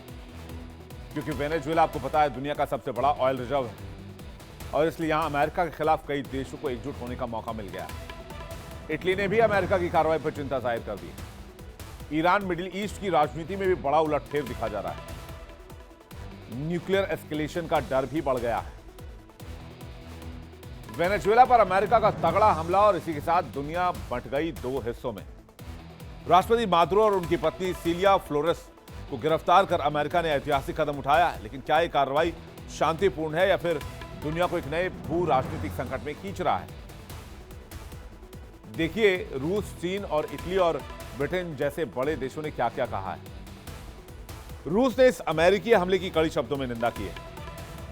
क्योंकि वेनेजुएला आपको पता है दुनिया का सबसे बड़ा ऑयल रिजर्व है, और इसलिए यहां अमेरिका के खिलाफ कई देशों को एकजुट होने का मौका मिल गया है। इटली ने भी अमेरिका की कार्रवाई पर चिंता जाहिर कर दी। ईरान मिडिल ईस्ट की राजनीति में भी बड़ा उलटफेर दिखा जा रहा है। न्यूक्लियर एस्केलेशन का डर भी बढ़ गया है। वेनेजुएला पर अमेरिका का तगड़ा हमला, और इसी के साथ दुनिया बंट गई दो हिस्सों में। राष्ट्रपति मादुरो और उनकी पत्नी सिलिया फ्लोरेस को गिरफ्तार कर अमेरिका ने ऐतिहासिक कदम उठाया है, लेकिन क्या यह कार्रवाई शांतिपूर्ण है या फिर दुनिया को एक नए भू राजनीतिक संकट में खींच रहा है। देखिए रूस, चीन और इटली और ब्रिटेन जैसे बड़े देशों ने क्या क्या कहा है। रूस ने इस अमेरिकी हमले की कड़ी शब्दों में निंदा की है।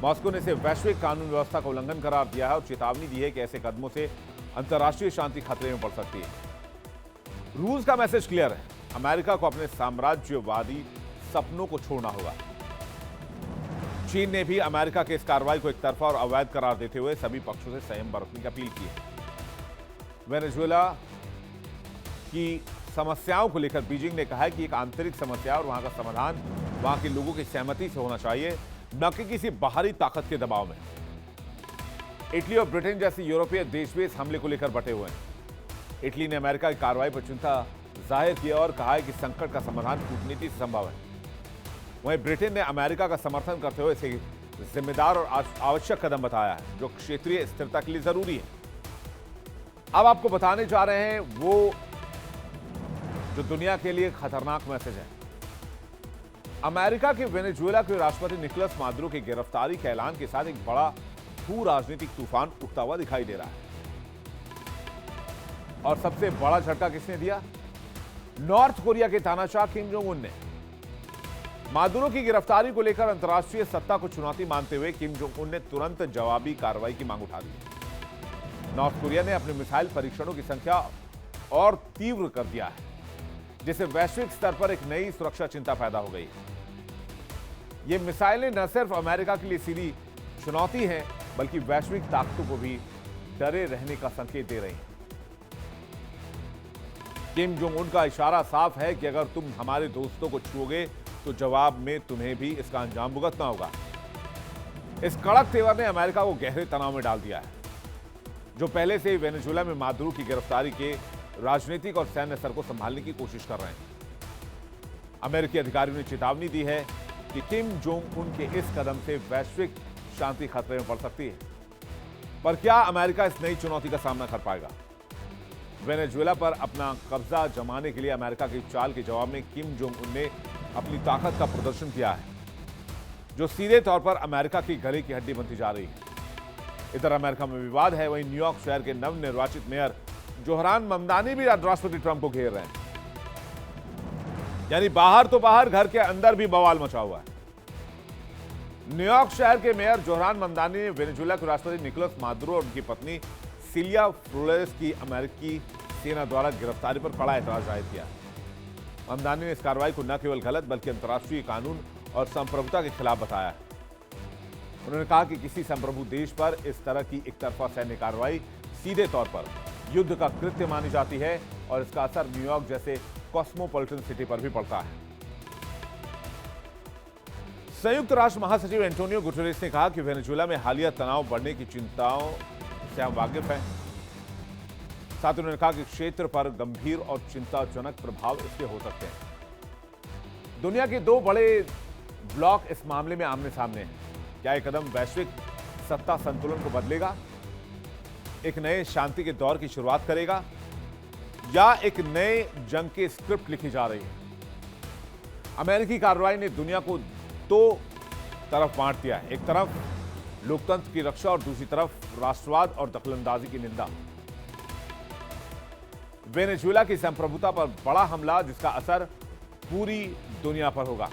मॉस्को ने इसे वैश्विक कानून व्यवस्था का उल्लंघन करार दिया है और चेतावनी दी है कि ऐसे कदमों से अंतर्राष्ट्रीय शांति खतरे में पड़ सकती है। रूस का मैसेज क्लियर है, अमेरिका को अपने साम्राज्यवादी सपनों को छोड़ना होगा। चीन ने भी अमेरिका के इस कार्रवाई को एक तरफा और अवैध करार देते हुए सभी पक्षों से संयम बरतने की अपील की है। वेनेजुएला की समस्याओं को लेकर बीजिंग ने कहा है कि एक आंतरिक समस्या और वहां का समाधान वहां के लोगों की सहमति से होना चाहिए, न कि किसी बाहरी ताकत के दबाव में। इटली और ब्रिटेन जैसे यूरोपीय देश भी इस हमले को लेकर बटे हुए हैं। इटली ने अमेरिका की कार्रवाई पर चिंता जाहिर किया और कहा है कि संकट का समाधान कूटनीति से संभव है। वहीं ब्रिटेन ने अमेरिका का समर्थन करते हुए इसे जिम्मेदार और आवश्यक कदम बताया है, जो क्षेत्रीय स्थिरता के लिए जरूरी है। अब आपको बताने जा रहे हैं वो जो दुनिया के लिए खतरनाक मैसेज है। अमेरिका के वेनेजुएला के राष्ट्रपति निकोलस मादुरो की गिरफ्तारी के ऐलान के साथ एक बड़ा भू राजनीतिक तूफान उठता हुआ दिखाई दे रहा है। और सबसे बड़ा झटका किसने दिया? नॉर्थ कोरिया के तानाशाह किम जोंग उन ने। मादुरो की गिरफ्तारी को लेकर अंतर्राष्ट्रीय सत्ता को चुनौती मानते हुए किम जोंग उन ने तुरंत जवाबी कार्रवाई की मांग उठा दी। नॉर्थ कोरिया ने अपने मिसाइल परीक्षणों की संख्या और तीव्र कर दिया है, जिससे वैश्विक स्तर पर एक नई सुरक्षा चिंता पैदा हो गई। ये मिसाइलें न सिर्फ अमेरिका के लिए सीधी चुनौती हैं, बल्कि वैश्विक ताकतों को भी डरे रहने का संकेत दे रही हैं। किम जोंग उन का इशारा साफ है कि अगर तुम हमारे दोस्तों को छुओगे तो जवाब में तुम्हें भी इसका अंजाम भुगतना होगा। इस कड़क तेवर ने अमेरिका को गहरे तनाव में डाल दिया है, जो पहले से ही वेनेजुएला में मादुरो की गिरफ्तारी के राजनीतिक और सैन्य स्तर को संभालने की कोशिश कर रहे हैं। अमेरिकी अधिकारियों ने चेतावनी दी है कि किम जोंग उन के इस कदम से वैश्विक शांति खतरे में पड़ सकती है। पर क्या अमेरिका इस नई चुनौती का सामना कर पाएगा? वेनेजुएला पर अपना कब्जा जमाने के लिए अमेरिका की चाल के जवाब में किम जोंग उन ने अपनी ताकत का प्रदर्शन किया है, जो सीधे तौर पर अमेरिका की गले की हड्डी बनती जा रही है। इधर अमेरिका में विवाद है, वहीं न्यूयॉर्क शहर के नवनिर्वाचित मेयर जोहरान ममदानी भी राष्ट्रपति ट्रंप को घेर रहे हैं। यानी बाहर तो बाहर, घर के अंदर भी बवाल मचा हुआ है। न्यूयॉर्क शहर के मेयर जोहरान ममदानी ने वेनेजुएला के राष्ट्रपति निकोलस मादुरो और उनकी पत्नी सिलिया फ्लोरेस की अमेरिकी सेना द्वारा गिरफ्तारी पर कड़ा एतराज जाहिर किया। ममदानी ने इस कार्रवाई को न केवल गलत बल्कि अंतर्राष्ट्रीय कानून और संप्रभुता के खिलाफ बताया है। उन्होंने कहा कि किसी संप्रभु देश पर इस तरह की एक तरफा सैन्य कार्रवाई सीधे तौर पर युद्ध का कृत्य मानी जाती है और इसका असर न्यूयॉर्क जैसे कॉस्मोपॉलिटन सिटी पर भी पड़ता है। संयुक्त राष्ट्र महासचिव एंटोनियो गुटेरेस ने कहा कि वेनेजुएला में हालिया तनाव बढ़ने की चिंताओं से हम वाकिफ हैं। साथ ही उन्होंने कहा कि क्षेत्र पर गंभीर और चिंताजनक प्रभाव इसके हो सकते हैं। दुनिया के दो बड़े ब्लॉक इस मामले में आमने सामने हैं। क्या यह कदम वैश्विक सत्ता संतुलन को बदलेगा, एक नए शांति के दौर की शुरुआत करेगा, या एक नए जंग की स्क्रिप्ट लिखी जा रही है? अमेरिकी कार्रवाई ने दुनिया को दो तरफ बांट दिया है। एक तरफ लोकतंत्र की रक्षा और दूसरी तरफ राष्ट्रवाद और दखलंदाजी की निंदा। वेनेजुएला की संप्रभुता पर बड़ा हमला जिसका असर पूरी दुनिया पर होगा।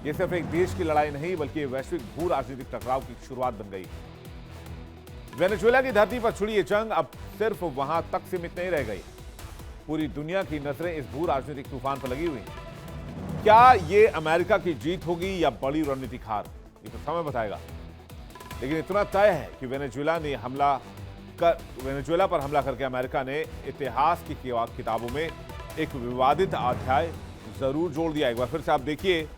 यह सिर्फ एक देश की लड़ाई नहीं बल्कि वैश्विक भू राजनीतिक टकराव की शुरुआत बन गई। वेनेजुएला की धरती पर छिड़ी ये जंग अब सिर्फ वहां तक सीमित नहीं रह गई। पूरी दुनिया की नजरें इस भू राजनीतिक तूफान पर लगी हुई हैं। क्या ये अमेरिका की जीत होगी या बड़ी रणनीतिक हार, ये तो समय बताएगा। लेकिन इतना तय है कि वेनेजुएला पर हमला करके अमेरिका ने इतिहास की किताबों में एक विवादित अध्याय जरूर जोड़ दिया। एक बार फिर से आप देखिए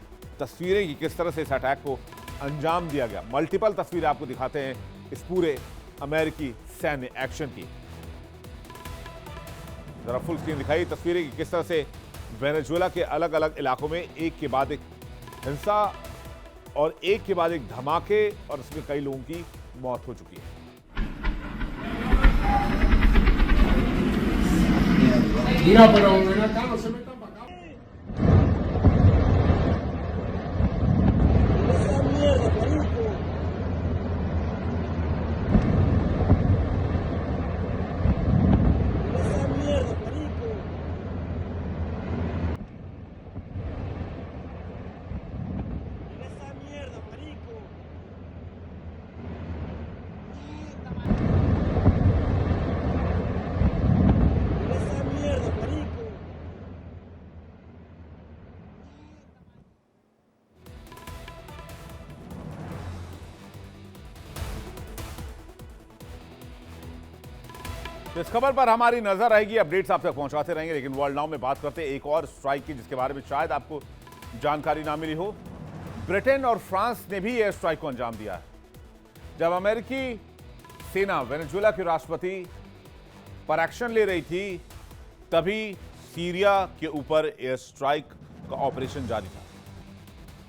तस्वीरें कि किस तरह से इस अटैक को अंजाम दिया गया। मल्टीपल तस्वीरें आपको दिखाते हैं इस पूरे अमेरिकी सैन्य एक्शन की। जरा फुल स्क्रीन दिखाई तस्वीरें कि किस तरह से वेनेजुएला के अलग अलग इलाकों में एक के बाद एक हिंसा और एक के बाद एक धमाके और इसमें कई लोगों की मौत हो चुकी है। Mira, pero ven acá, no se metan para acá. Esa mierda, marico. Esa mierda, marico. Esa mierda, marico. Esa mierda, marico. तो इस खबर पर हमारी नजर रहेगी, अपडेट्स आप तक पहुंचाते रहेंगे। लेकिन वर्ल्ड नाउ में बात करते हैं एक और स्ट्राइक की जिसके बारे में शायद आपको जानकारी ना मिली हो। ब्रिटेन और फ्रांस ने भी एयर स्ट्राइक को अंजाम दिया है। जब अमेरिकी सेना वेनेजुएला के राष्ट्रपति पर एक्शन ले रही थी तभी सीरिया के ऊपर एयर स्ट्राइक का ऑपरेशन जारी था।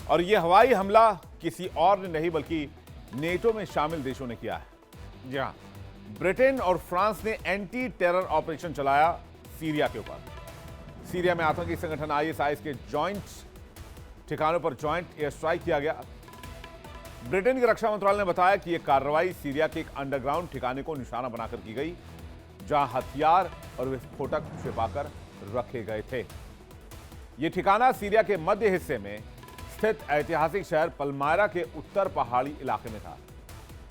और यह हवाई हमला किसी और ने नहीं बल्कि नेटो में शामिल देशों ने किया है। जी हां, ब्रिटेन और फ्रांस ने एंटी टेरर ऑपरेशन चलाया सीरिया के ऊपर। सीरिया में आतंकी संगठन आईएसआईएस के जॉइंट ठिकानों पर जॉइंट एयर स्ट्राइक किया गया। ब्रिटेन के रक्षा मंत्रालय ने बताया कि यह कार्रवाई सीरिया के एक अंडरग्राउंड ठिकाने को निशाना बनाकर की गई जहां हथियार और विस्फोटक छिपाकर रखे गए थे। यह ठिकाना सीरिया के मध्य हिस्से में स्थित ऐतिहासिक शहर पलमायरा के उत्तर पहाड़ी इलाके में था।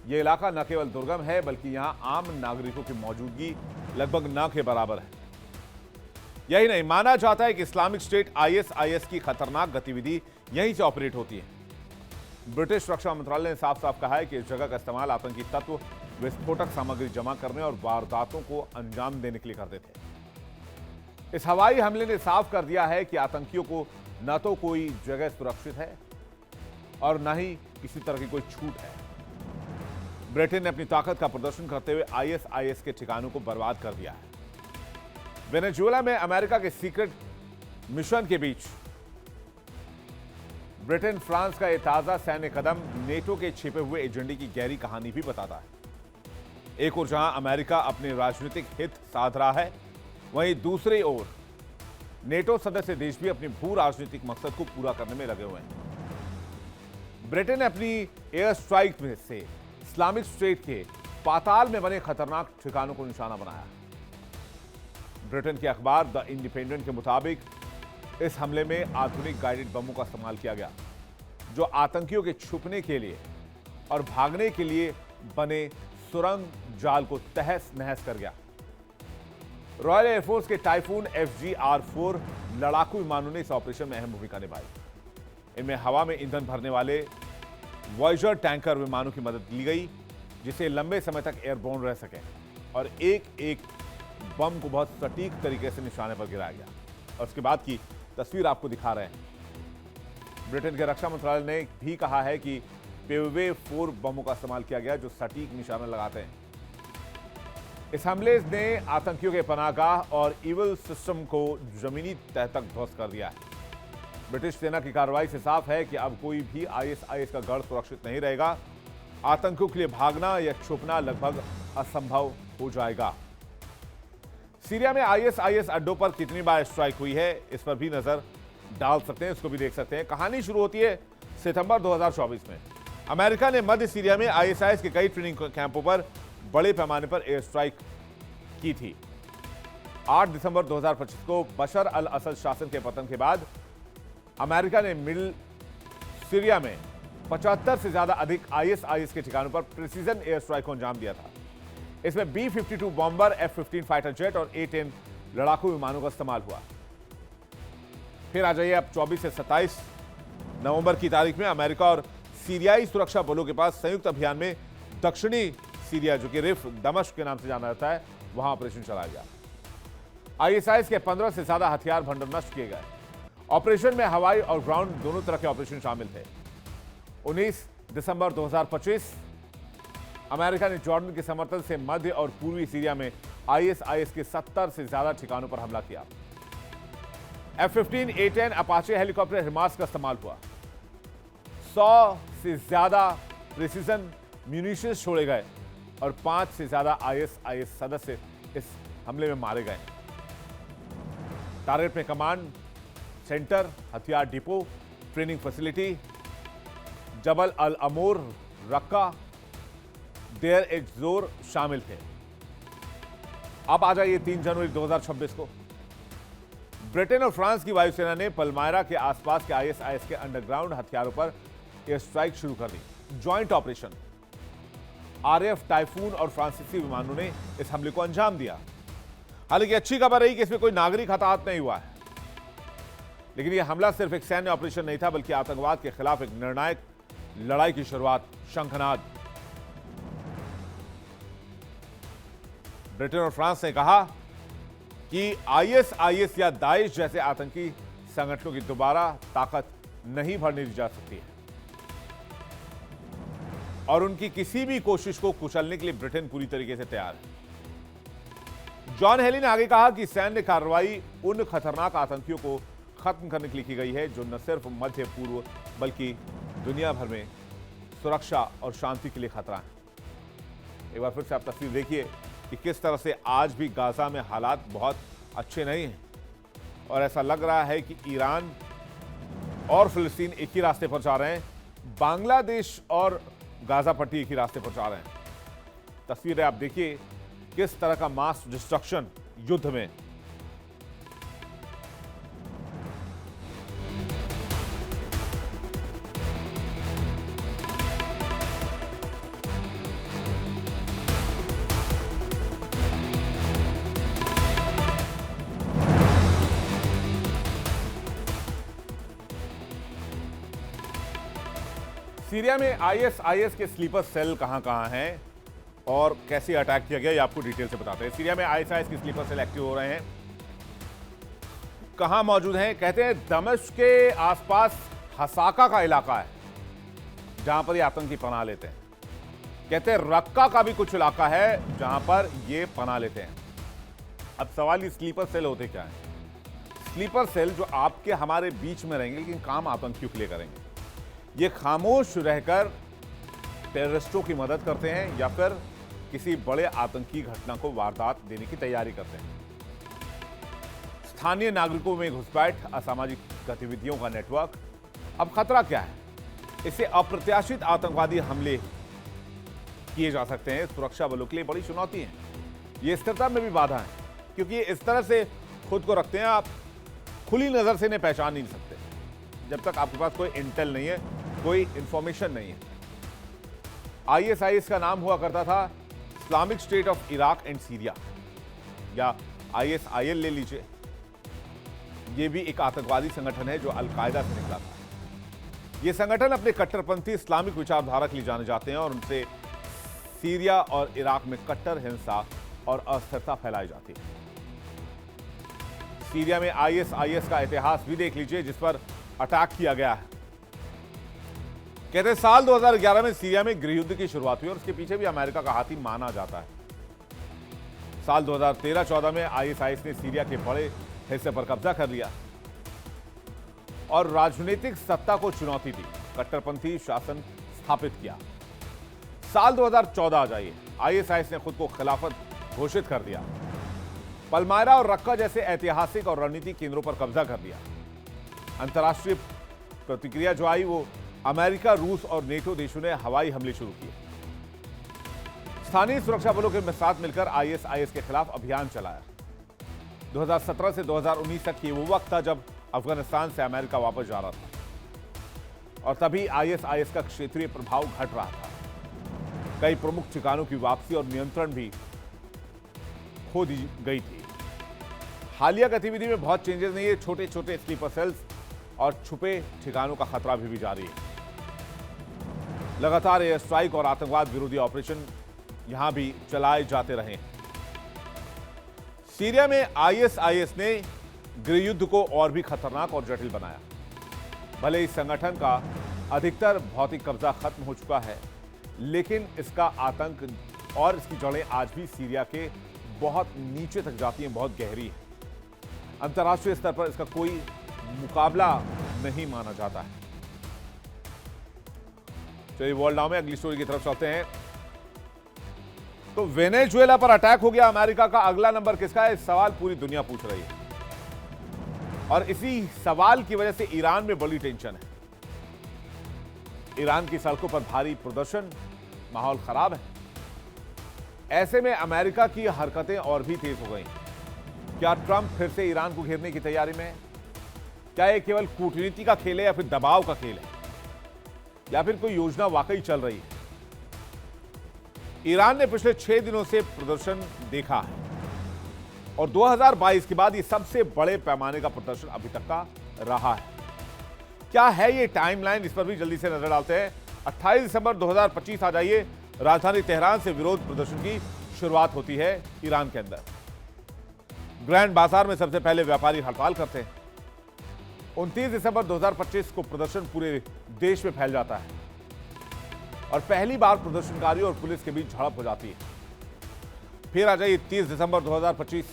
यह इलाका न केवल दुर्गम है बल्कि यहां आम नागरिकों की मौजूदगी लगभग न के बराबर है। यही नहीं, माना जाता है कि इस्लामिक स्टेट आईएसआईएस की खतरनाक गतिविधि यहीं से ऑपरेट होती है। ब्रिटिश रक्षा मंत्रालय ने साफ साफ कहा है कि इस जगह का इस्तेमाल आतंकी तत्व विस्फोटक सामग्री जमा करने और वारदातों को अंजाम देने के लिए करते थे। इस हवाई हमले ने साफ कर दिया है कि आतंकियों को न तो कोई जगह सुरक्षित है और न ही किसी तरह की कोई छूट है। ब्रिटेन ने अपनी ताकत का प्रदर्शन करते हुए आईएसआईएस के ठिकानों को बर्बाद कर दिया है। वेनेजुएला में अमेरिका के सीक्रेट मिशन के बीच ब्रिटेन फ्रांस का यह ताजा सैन्य कदम नेटो के छिपे हुए एजेंडे की गहरी कहानी भी बताता है। एक ओर जहां अमेरिका अपने राजनीतिक हित साध रहा है, वहीं दूसरी ओर नेटो सदस्य देश भी अपने भू राजनीतिक मकसद को पूरा करने में लगे हुए हैं। ब्रिटेन ने अपनी एयर स्ट्राइक में से इस्लामिक स्टेट के पाताल में बने खतरनाक ठिकानों को निशाना बनाया। ब्रिटेन के अखबार द इंडिपेंडेंट के मुताबिक इस हमले में आधुनिक गाइडेड बमों का इस्तेमाल किया गया जो आतंकियों के छुपने के लिए और भागने के लिए बने सुरंग जाल को तहस नहस कर गया। रॉयल एयरफोर्स के टाइफून FGR-4 लड़ाकू विमानों ने इस ऑपरेशन में अहम भूमिका निभाई। इनमें हवा में ईंधन भरने वाले वॉयेजर टैंकर विमानों की मदद ली गई जिसे लंबे समय तक एयरबोर्न रह सके और एक एक बम को बहुत सटीक तरीके से निशाने पर गिराया गया। और उसके बाद की तस्वीर आपको दिखा रहे हैं। ब्रिटेन के रक्षा मंत्रालय ने भी कहा है कि PV-4 बमों का इस्तेमाल किया गया जो सटीक निशाना लगाते हैं। इस हमले ने आतंकियों के पनाहगाह और ईविल सिस्टम को जमीनी तह तक ध्वस्त कर दिया है। ब्रिटिश सेना की कार्रवाई से साफ है कि अब कोई भी आईएसआईएस का गढ़ सुरक्षित नहीं रहेगा। आतंकियों के लिए भागना या छुपना लगभग असंभव हो जाएगा। सीरिया में आईएसआईएस अड्डों पर कितनी बार स्ट्राइक हुई है, इस पर भी नजर डाल सकते हैं, इसको भी देख सकते हैं। कहानी शुरू होती है सितंबर 2024 में। अमेरिका ने मध्य सीरिया में आईएसआईएस के कई ट्रेनिंग कैंपों पर बड़े पैमाने पर एयर स्ट्राइक की थी। 8 दिसंबर 2025 को बशर अल असद शासन के पतन के बाद अमेरिका ने मिडिल सीरिया में 75 से ज्यादा अधिक आईएसआईएस के ठिकानों पर प्रिसीजन एयर स्ट्राइक को अंजाम दिया था। इसमें B-52 bomber, F-15 fighter jet और A-10 लड़ाकू विमानों का इस्तेमाल हुआ। फिर आ जाइए अब 24 से 27 नवंबर की तारीख में अमेरिका और सीरियाई सुरक्षा बलों के पास संयुक्त अभियान में दक्षिणी सीरिया, जो कि रिफ दमश्क के नाम से जाना जाता है, वहां ऑपरेशन चलाया गया। आईएसआईएस के 15 से ज्यादा हथियार भंडार नष्ट किए गए। ऑपरेशन में हवाई और ग्राउंड दोनों तरह के ऑपरेशन शामिल थे। 19 दिसंबर 2025 अमेरिका ने जॉर्डन के समर्थन से मध्य और पूर्वी सीरिया में आईएसआईएस के 70 से ज्यादा ठिकानों पर हमला किया। F-15, A-10 अपाचे हेलीकॉप्टर हिमास का इस्तेमाल हुआ। 100 से ज्यादा प्रिसीजन म्यूनिशंस छोड़े गए और 5 से ज्यादा आईएसआईएस सदस्य इस हमले में मारे गए। टारगेट में कमांड सेंटर, हथियार depot, training facility, Jabal al Amor, Raqqa, Deir ez Zor शामिल थे। अब आ जाइए 3 जनवरी 2026 को। ब्रिटेन और फ्रांस की वायुसेना ने पलमायरा के आसपास के आईएसआईएस के अंडरग्राउंड हथियारों पर एयर स्ट्राइक शुरू कर दी। ज्वाइंट ऑपरेशन आरएफ, टाइफून और फ्रांसीसी विमानों ने इस हमले को अंजाम दिया। हालांकि अच्छी खबर रही कि इसमें कोई नागरिक हताहत नहीं हुआ है, लेकिन यह हमला सिर्फ एक सैन्य ऑपरेशन नहीं था, बल्कि आतंकवाद के खिलाफ एक निर्णायक लड़ाई की शुरुआत। शंखनाद। ब्रिटेन और फ्रांस ने कहा कि आईएसआईएस या दाइश जैसे आतंकी संगठनों की दोबारा ताकत नहीं भरने दी जा सकती है और उनकी किसी भी कोशिश को कुचलने के लिए ब्रिटेन पूरी तरीके से तैयार है। जॉन हेली ने आगे कहा कि सैन्य कार्रवाई उन खतरनाक आतंकियों को खत्म करने के लिए की गई है जो न सिर्फ मध्य पूर्व बल्कि दुनिया भर में सुरक्षा और शांति के लिए खतरा है। एक बार फिर से आप तस्वीर देखिए कि किस तरह से आज भी गाजा में हालात बहुत अच्छे नहीं हैं और ऐसा लग रहा है कि ईरान और फिलिस्तीन एक ही रास्ते पर जा रहे हैं, बांग्लादेश और गाजा पट्टी एक ही रास्ते पर जा रहे हैं। तस्वीरें आप देखिए किस तरह का मास डिस्ट्रक्शन युद्ध में। सीरिया में आईएसआईएस के स्लीपर सेल कहां हैं और कैसे अटैक किया गया, ये आपको डिटेल से बताते हैं। सीरिया में आईएसआईएस के स्लीपर सेल एक्टिव हो रहे हैं। कहां मौजूद हैं? कहते हैं दमिश्क के आसपास हसाका का इलाका है जहां पर ये आतंकी पनाह लेते हैं। कहते हैं रक्का का भी कुछ इलाका है जहां पर ये पनाह लेते हैं। अब सवाल ये स्लीपर सेल होते क्या है? स्लीपर सेल जो आपके हमारे बीच में रहेंगे लेकिन काम आतंकियों के लिए करेंगे। ये खामोश रहकर टेररिस्टों की मदद करते हैं या फिर किसी बड़े आतंकी घटना को वारदात देने की तैयारी करते हैं। स्थानीय नागरिकों में घुसपैठ, असामाजिक गतिविधियों का नेटवर्क। अब खतरा क्या है? इससे अप्रत्याशित आतंकवादी हमले किए जा सकते हैं। सुरक्षा बलों के लिए बड़ी चुनौती है। ये स्थिरता में भी बाधा है क्योंकि इस तरह से खुद को रखते हैं, आप खुली नजर से इन्हें पहचान नहीं सकते जब तक आपके पास कोई इंटेल नहीं है, कोई इंफॉर्मेशन नहीं है। आईएसआईएस का नाम हुआ करता था Islamic state of Iraq and Syria, या आईएसआईएल ले लीजिए। यह भी एक आतंकवादी संगठन है जो अलकायदा से निकला था। यह संगठन अपने कट्टरपंथी इस्लामिक विचारधारा के लिए जाने जाते हैं और उनसे सीरिया और इराक में कट्टर हिंसा और अस्थिरता फैलाई जाती है। सीरिया में आईएसआईएस का इतिहास भी देख लीजिए जिस पर अटैक किया गया है। कहते हैं साल 2011 में सीरिया में गृहयुद्ध की शुरुआत हुई और उसके पीछे भी अमेरिका का हाथ ही माना जाता है। साल 2013-14 में आईएसआईएस ने सीरिया के बड़े हिस्से पर कब्जा कर लिया। और राजनीतिक सत्ता को चुनौती दी, कट्टरपंथी शासन स्थापित किया। साल 2014 आ जाइए, आईएसआईएस ने खुद को खिलाफत घोषित कर दिया। पलमायरा और रक्का जैसे ऐतिहासिक और रणनीतिक केंद्रों पर कब्जा कर लिया। अंतर्राष्ट्रीय प्रतिक्रिया जो आई वो अमेरिका, रूस और नेटो देशों ने हवाई हमले शुरू किए। स्थानीय सुरक्षा बलों के साथ मिलकर आईएसआईएस के खिलाफ अभियान चलाया। 2017 से 2019 तक ये वो वक्त था जब अफगानिस्तान से अमेरिका वापस जा रहा था और तभी आईएसआईएस का क्षेत्रीय प्रभाव घट रहा था। कई प्रमुख ठिकानों की वापसी और नियंत्रण भी खो दी गई थी। हालिया गतिविधि में बहुत चेंजेस नहीं है। छोटे छोटे स्लीपर सेल्स और छुपे ठिकानों का खतरा भी जारी है। लगातार एयर स्ट्राइक और आतंकवाद विरोधी ऑपरेशन यहां भी चलाए जाते रहे। सीरिया में आईएसआईएस ने गृहयुद्ध को और भी खतरनाक और जटिल बनाया। भले इस संगठन का अधिकतर भौतिक कब्जा खत्म हो चुका है, लेकिन इसका आतंक और इसकी जड़ें आज भी सीरिया के बहुत नीचे तक जाती हैं, बहुत गहरी है। अंतर्राष्ट्रीय स्तर पर इसका कोई मुकाबला नहीं माना जाता है। चलिए वर्ल्ड नाउ में अगली स्टोरी की तरफ चलते हैं। तो वेनेजुएला पर अटैक हो गया अमेरिका का, अगला नंबर किसका है? इस सवाल पूरी दुनिया पूछ रही है और इसी सवाल की वजह से ईरान में बड़ी टेंशन है। ईरान की सड़कों पर भारी प्रदर्शन, माहौल खराब है। ऐसे में अमेरिका की हरकतें और भी तेज हो गई। क्या ट्रंप फिर से ईरान को घेरने की तैयारी में है? क्या यह केवल कूटनीति का खेल है या फिर दबाव का खेल है, या फिर कोई योजना वाकई चल रही है? ईरान ने पिछले 6 दिनों से प्रदर्शन देखा है और 2022 के बाद यह सबसे बड़े पैमाने का प्रदर्शन अभी तक का रहा है। क्या है ये टाइमलाइन, इस पर भी जल्दी से नजर डालते हैं। 28 दिसंबर 2025 आ जाइए, राजधानी तेहरान से विरोध प्रदर्शन की शुरुआत होती है ईरान के अंदर। ग्रैंड बाजार में सबसे पहले व्यापारी हड़ताल करते हैं। 29 दिसंबर 2025 को प्रदर्शन पूरे देश में फैल जाता है और पहली बार प्रदर्शनकारियों और पुलिस के बीच झड़प हो जाती है। फिर आ जाइए 30 दिसंबर 2025,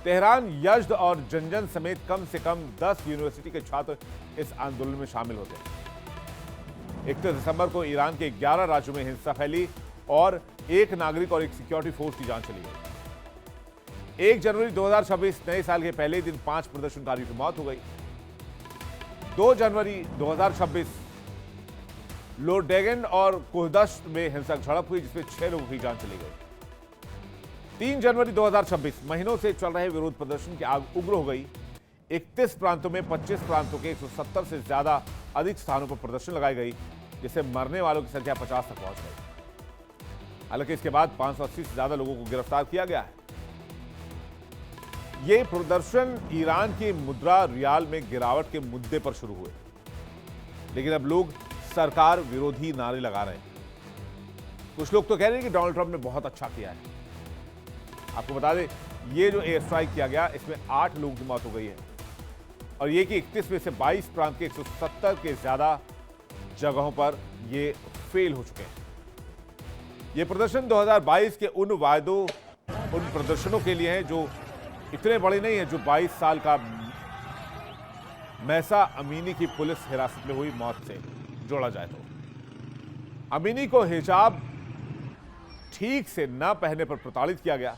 तेहरान, यज़्द और जंजन समेत कम से कम 10 यूनिवर्सिटी के छात्र इस आंदोलन में शामिल होते हैं। 31 दिसंबर को ईरान के 11 राज्यों में हिंसा फैली और एक नागरिक और एक सिक्योरिटी फोर्स की जान चली गई। 1 जनवरी 2026 नए साल के पहले दिन 5 प्रदर्शनकारियों की मौत हो गई। 2 जनवरी 2026 लोरडेगन और कुर्दश्त में हिंसक झड़प हुई जिसमें 6 लोगों की जान चली गई। 3 जनवरी 2026 महीनों से चल रहे विरोध प्रदर्शन की आग उग्र हो गई। 31 प्रांतों में 25 प्रांतों के 170 से ज्यादा अधिक स्थानों पर प्रदर्शन लगाई गई, जिससे मरने वालों की संख्या 50 तक पहुंच गई। हालांकि इसके बाद 580 से ज्यादा लोगों को गिरफ्तार किया गया है। ये प्रदर्शन ईरान की मुद्रा रियाल में गिरावट के मुद्दे पर शुरू हुए, लेकिन अब लोग सरकार विरोधी नारे लगा रहे हैं। कुछ लोग तो कह रहे हैं कि डोनाल्ड ट्रंप ने बहुत अच्छा किया है। आपको बता दें, ये जो एयर स्ट्राइक किया गया इसमें 8 लोगों की मौत हो गई है और ये कि 31 में से 22 प्रांत के 170 के ज्यादा जगहों पर ये फेल हो चुके हैं। ये प्रदर्शन 2022 के उन प्रदर्शनों के लिए हैं जो इतने बड़े नहीं हैं, जो 22 साल का महसा अमीनी की पुलिस हिरासत में हुई मौत से जोड़ा जाए तो। अमीनी को हिजाब ठीक से न पहनने पर प्रताड़ित किया गया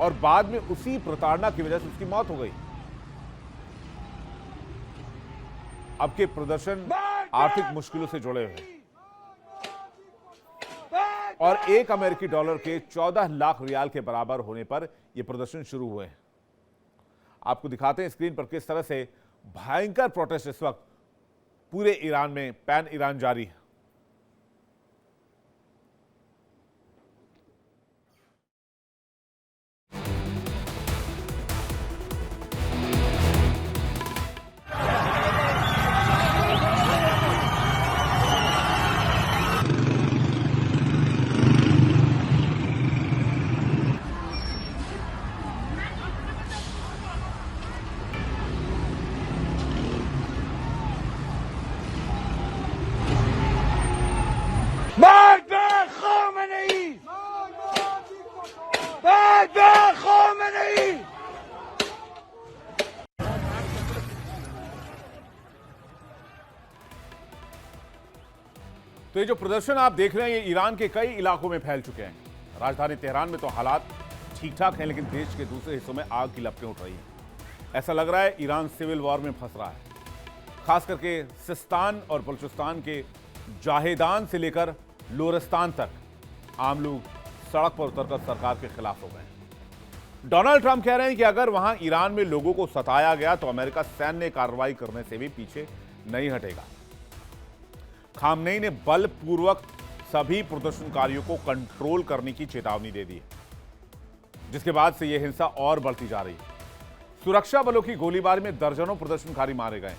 और बाद में उसी प्रताड़ना की वजह से उसकी मौत हो गई। अब के प्रदर्शन आर्थिक मुश्किलों से जुड़े हुए हैं और $1 अमेरिकी के 14 लाख रियाल के बराबर होने पर यह प्रदर्शन शुरू हुए हैं। आपको दिखाते हैं स्क्रीन पर किस तरह से भयंकर प्रोटेस्ट इस वक्त पूरे ईरान में, पैन ईरान जारी है। तो ये जो प्रदर्शन आप देख रहे हैं ये ईरान के कई इलाकों में फैल चुके हैं। राजधानी तेहरान में तो हालात ठीक ठाक हैं, लेकिन देश के दूसरे हिस्सों में आग की लपटें उठ रही हैं। ऐसा लग रहा है ईरान सिविल वॉर में फंस रहा है। खास करके सिस्तान और बलूचिस्तान के जाहेदान से लेकर लोरिस्तान तक आम लोग सड़क पर उतरकर सरकार के खिलाफ हो गए। डोनाल्ड ट्रंप कह रहे हैं कि अगर वहां ईरान में लोगों को सताया गया तो अमेरिका सैन्य कार्रवाई करने से भी पीछे नहीं हटेगा। खामनेई ने बलपूर्वक सभी प्रदर्शनकारियों को कंट्रोल करने की चेतावनी दे दी है, जिसके बाद से यह हिंसा और बढ़ती जा रही है। सुरक्षा बलों की गोलीबारी में दर्जनों प्रदर्शनकारी मारे गए।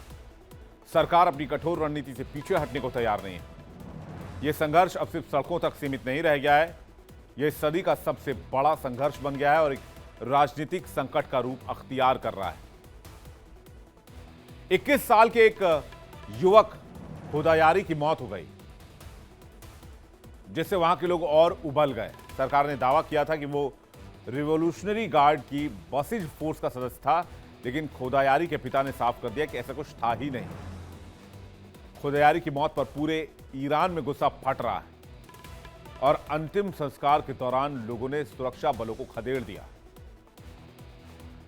सरकार अपनी कठोर रणनीति से पीछे हटने को तैयार नहीं है। यह संघर्ष अब सिर्फ सड़कों तक सीमित नहीं रह गया है, यह सदी का सबसे बड़ा संघर्ष बन गया है और एक राजनीतिक संकट का रूप अख्तियार कर रहा है। 21 साल के एक युवक खुदायारी की मौत हो गई, जिससे वहां के लोग और उबल गए। सरकार ने दावा किया था कि वो रिवॉल्यूशनरी गार्ड की बसिज फोर्स का सदस्य था, लेकिन खुदायारी के पिता ने साफ कर दिया कि ऐसा कुछ था ही नहीं। खुदायारी की मौत पर पूरे ईरान में गुस्सा फट रहा है और अंतिम संस्कार के दौरान लोगों ने सुरक्षा बलों को खदेड़ दिया।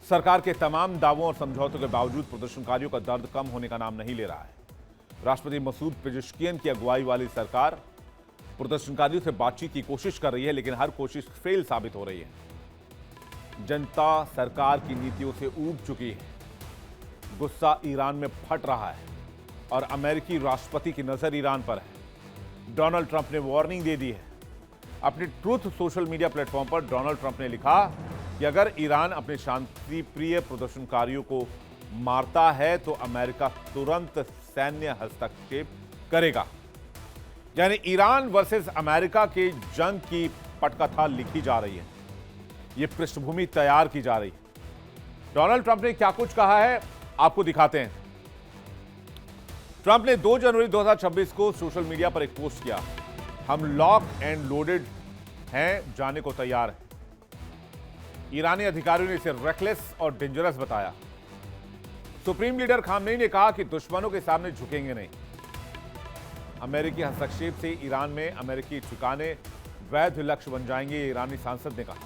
सरकार के तमाम दावों और समझौतों के बावजूद प्रदर्शनकारियों का दर्द कम होने का नाम नहीं ले रहा है। राष्ट्रपति मसूद पेजेश्कियन की अगुवाई वाली सरकार प्रदर्शनकारियों से बातचीत की कोशिश कर रही है, लेकिन हर कोशिश फेल साबित हो रही है। जनता सरकार की नीतियों से ऊब चुकी है। गुस्सा ईरान में फट रहा है और अमेरिकी राष्ट्रपति की नजर ईरान पर है। डोनाल्ड ट्रंप ने वार्निंग दे दी है। अपने ट्रूथ सोशल मीडिया प्लेटफॉर्म पर डोनाल्ड ट्रंप ने लिखा कि अगर ईरान अपने शांति प्रिय प्रदर्शनकारियों को मारता है तो अमेरिका तुरंत सैन्य हस्तक्षेप करेगा। यानी ईरान वर्सेस अमेरिका के जंग की पटकथा लिखी जा रही है, यह पृष्ठभूमि तैयार की जा रही है। डोनाल्ड ट्रंप ने क्या कुछ कहा है आपको दिखाते हैं। ट्रंप ने 2 जनवरी 2026 को सोशल मीडिया पर एक पोस्ट किया, हम लॉक एंड लोडेड हैं, जाने को तैयार हैं। ईरानी अधिकारियों ने इसे रेकलेस और डेंजरस बताया। सुप्रीम लीडर खामनेई ने कहा कि दुश्मनों के सामने झुकेंगे नहीं। अमेरिकी हस्तक्षेप से ईरान में अमेरिकी ठिकाने वैध लक्ष्य बन जाएंगे, ईरानी सांसद ने कहा।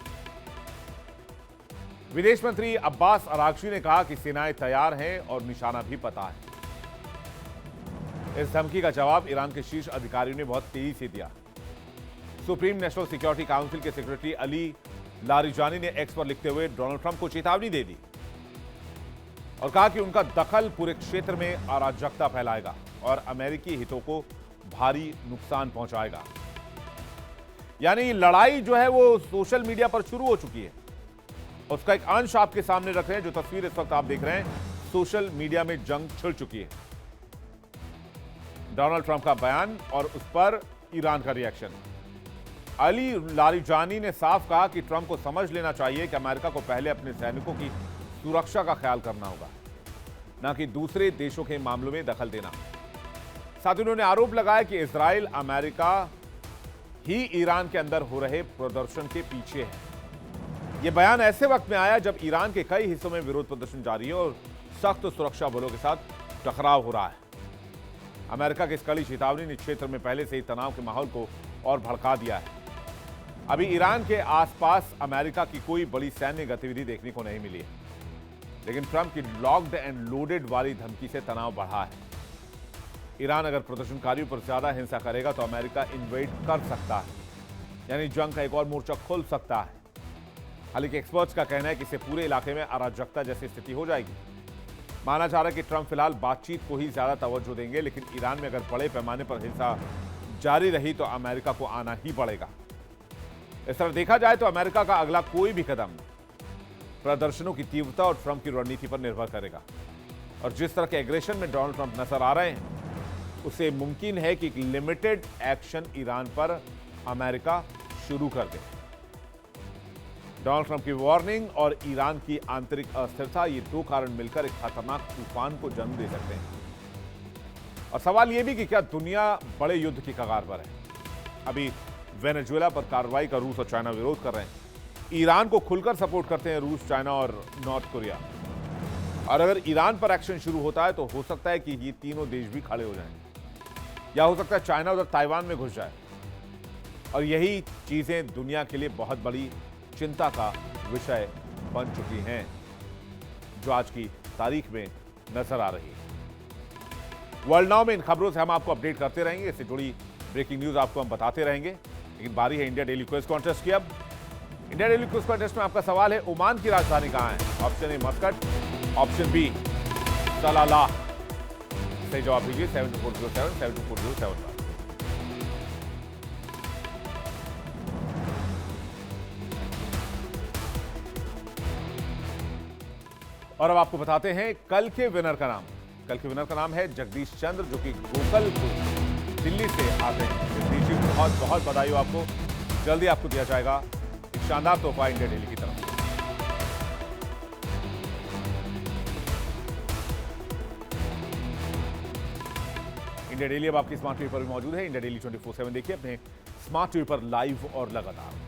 विदेश मंत्री अब्बास अरागची ने कहा कि सेनाएं तैयार हैं और निशाना भी पता है। इस धमकी का जवाब ईरान के शीर्ष अधिकारियों ने बहुत तेजी से दिया। सुप्रीम नेशनल सिक्योरिटी काउंसिल के सेक्रेटरी अली लारिजानी ने एक्स पर लिखते हुए डोनाल्ड ट्रंप को चेतावनी दे दी और कहा कि उनका दखल पूरे क्षेत्र में अराजकता फैलाएगा और अमेरिकी हितों को भारी नुकसान पहुंचाएगा। यानी लड़ाई जो है वो सोशल मीडिया पर शुरू हो चुकी है। उसका एक अंश आपके सामने रख रहे हैं। जो तस्वीर इस वक्त आप देख रहे हैं, सोशल मीडिया में जंग छिड़ चुकी है। डोनाल्ड ट्रंप का बयान और उस पर ईरान का रिएक्शन। अली लारिजानी ने साफ कहा कि ट्रंप को समझ लेना चाहिए कि अमेरिका को पहले अपने सैनिकों की सुरक्षा का ख्याल करना होगा, न कि दूसरे देशों के मामलों में दखल देना। साथ ही उन्होंने आरोप लगाया कि इजराइल अमेरिका ही ईरान के अंदर हो रहे प्रदर्शन के पीछे है। यह बयान ऐसे वक्त में आया जब ईरान के कई हिस्सों में विरोध प्रदर्शन जारी है और सख्त सुरक्षा बलों के साथ टकराव हो रहा है। अमेरिका की इस कड़ी चेतावनी ने क्षेत्र में पहले से ही तनाव के माहौल को और भड़का दिया है। अभी ईरान के आसपास अमेरिका की कोई बड़ी सैन्य गतिविधि देखने को नहीं मिली है, लेकिन ट्रंप की लॉक्ड एंड लोडेड वाली धमकी से तनाव बढ़ा है। ईरान अगर प्रदर्शनकारियों पर ज्यादा हिंसा करेगा तो अमेरिका इन्वेड कर सकता है, यानी जंग का एक और मोर्चा खुल सकता है। हालांकि एक्सपर्ट्स का कहना है कि इससे पूरे इलाके में अराजकता जैसी स्थिति हो जाएगी। माना जा रहा है कि ट्रंप फिलहाल बातचीत को ही ज्यादा तवज्जो देंगे, लेकिन ईरान में अगर बड़े पैमाने पर हिंसा जारी रही तो अमेरिका को आना ही पड़ेगा। इस तरह देखा जाए तो अमेरिका का अगला कोई भी कदम प्रदर्शनों की तीव्रता और ट्रंप की रणनीति पर निर्भर करेगा। और जिस तरह के एग्रेशन में डोनाल्ड ट्रंप नजर आ रहे हैं, उससे मुमकिन है कि एक लिमिटेड एक्शन ईरान पर अमेरिका शुरू कर दे। डोनाल्ड ट्रंप की वार्निंग और ईरान की आंतरिक अस्थिरता, ये 2 कारण मिलकर एक खतरनाक तूफान को जन्म दे सकते हैं। और सवाल यह भी कि क्या दुनिया बड़े युद्ध की कगार पर है। अभी वेनेजुएला पर कार्रवाई का रूस और चाइना विरोध कर रहे हैं। ईरान को खुलकर सपोर्ट करते हैं रूस, चाइना और नॉर्थ कोरिया। और अगर ईरान पर एक्शन शुरू होता है तो हो सकता है कि ये तीनों देश भी खड़े हो जाएं। या हो सकता है चाइना उधर ताइवान में घुस जाए। और यही चीजें दुनिया के लिए बहुत बड़ी चिंता का विषय बन चुकी हैं, जो आज की तारीख में नजर आ रही है। वर्ल्ड नाउ में इन खबरों से हम आपको अपडेट करते रहेंगे, इससे जुड़ी ब्रेकिंग न्यूज आपको हम बताते रहेंगे। लेकिन बारी है इंडिया डेली क्विज कॉन्टेस्ट की। अब इंडिया डेली क्विज कॉन्टेस्ट में आपका सवाल है, ओमान की राजधानी कहां है? Option A Muscat, option B Salalah. सही जवाब दीजिए 72407 72407 पर। और अब आपको बताते हैं कल के विनर का नाम। कल के विनर का नाम है जगदीश चंद्र, जो कि गोकलपुर दिल्ली से आते हैं। जगदीश जी, बहुत बहुत बधाई हो आपको। जल्दी आपको दिया जाएगा एक शानदार तोहफा इंडिया डेली की तरफ से। इंडिया डेली अब आपकी स्मार्ट टीवी पर भी मौजूद है। इंडिया डेली 24/7 देखिए अपने स्मार्ट टीवी पर लाइव और लगातार।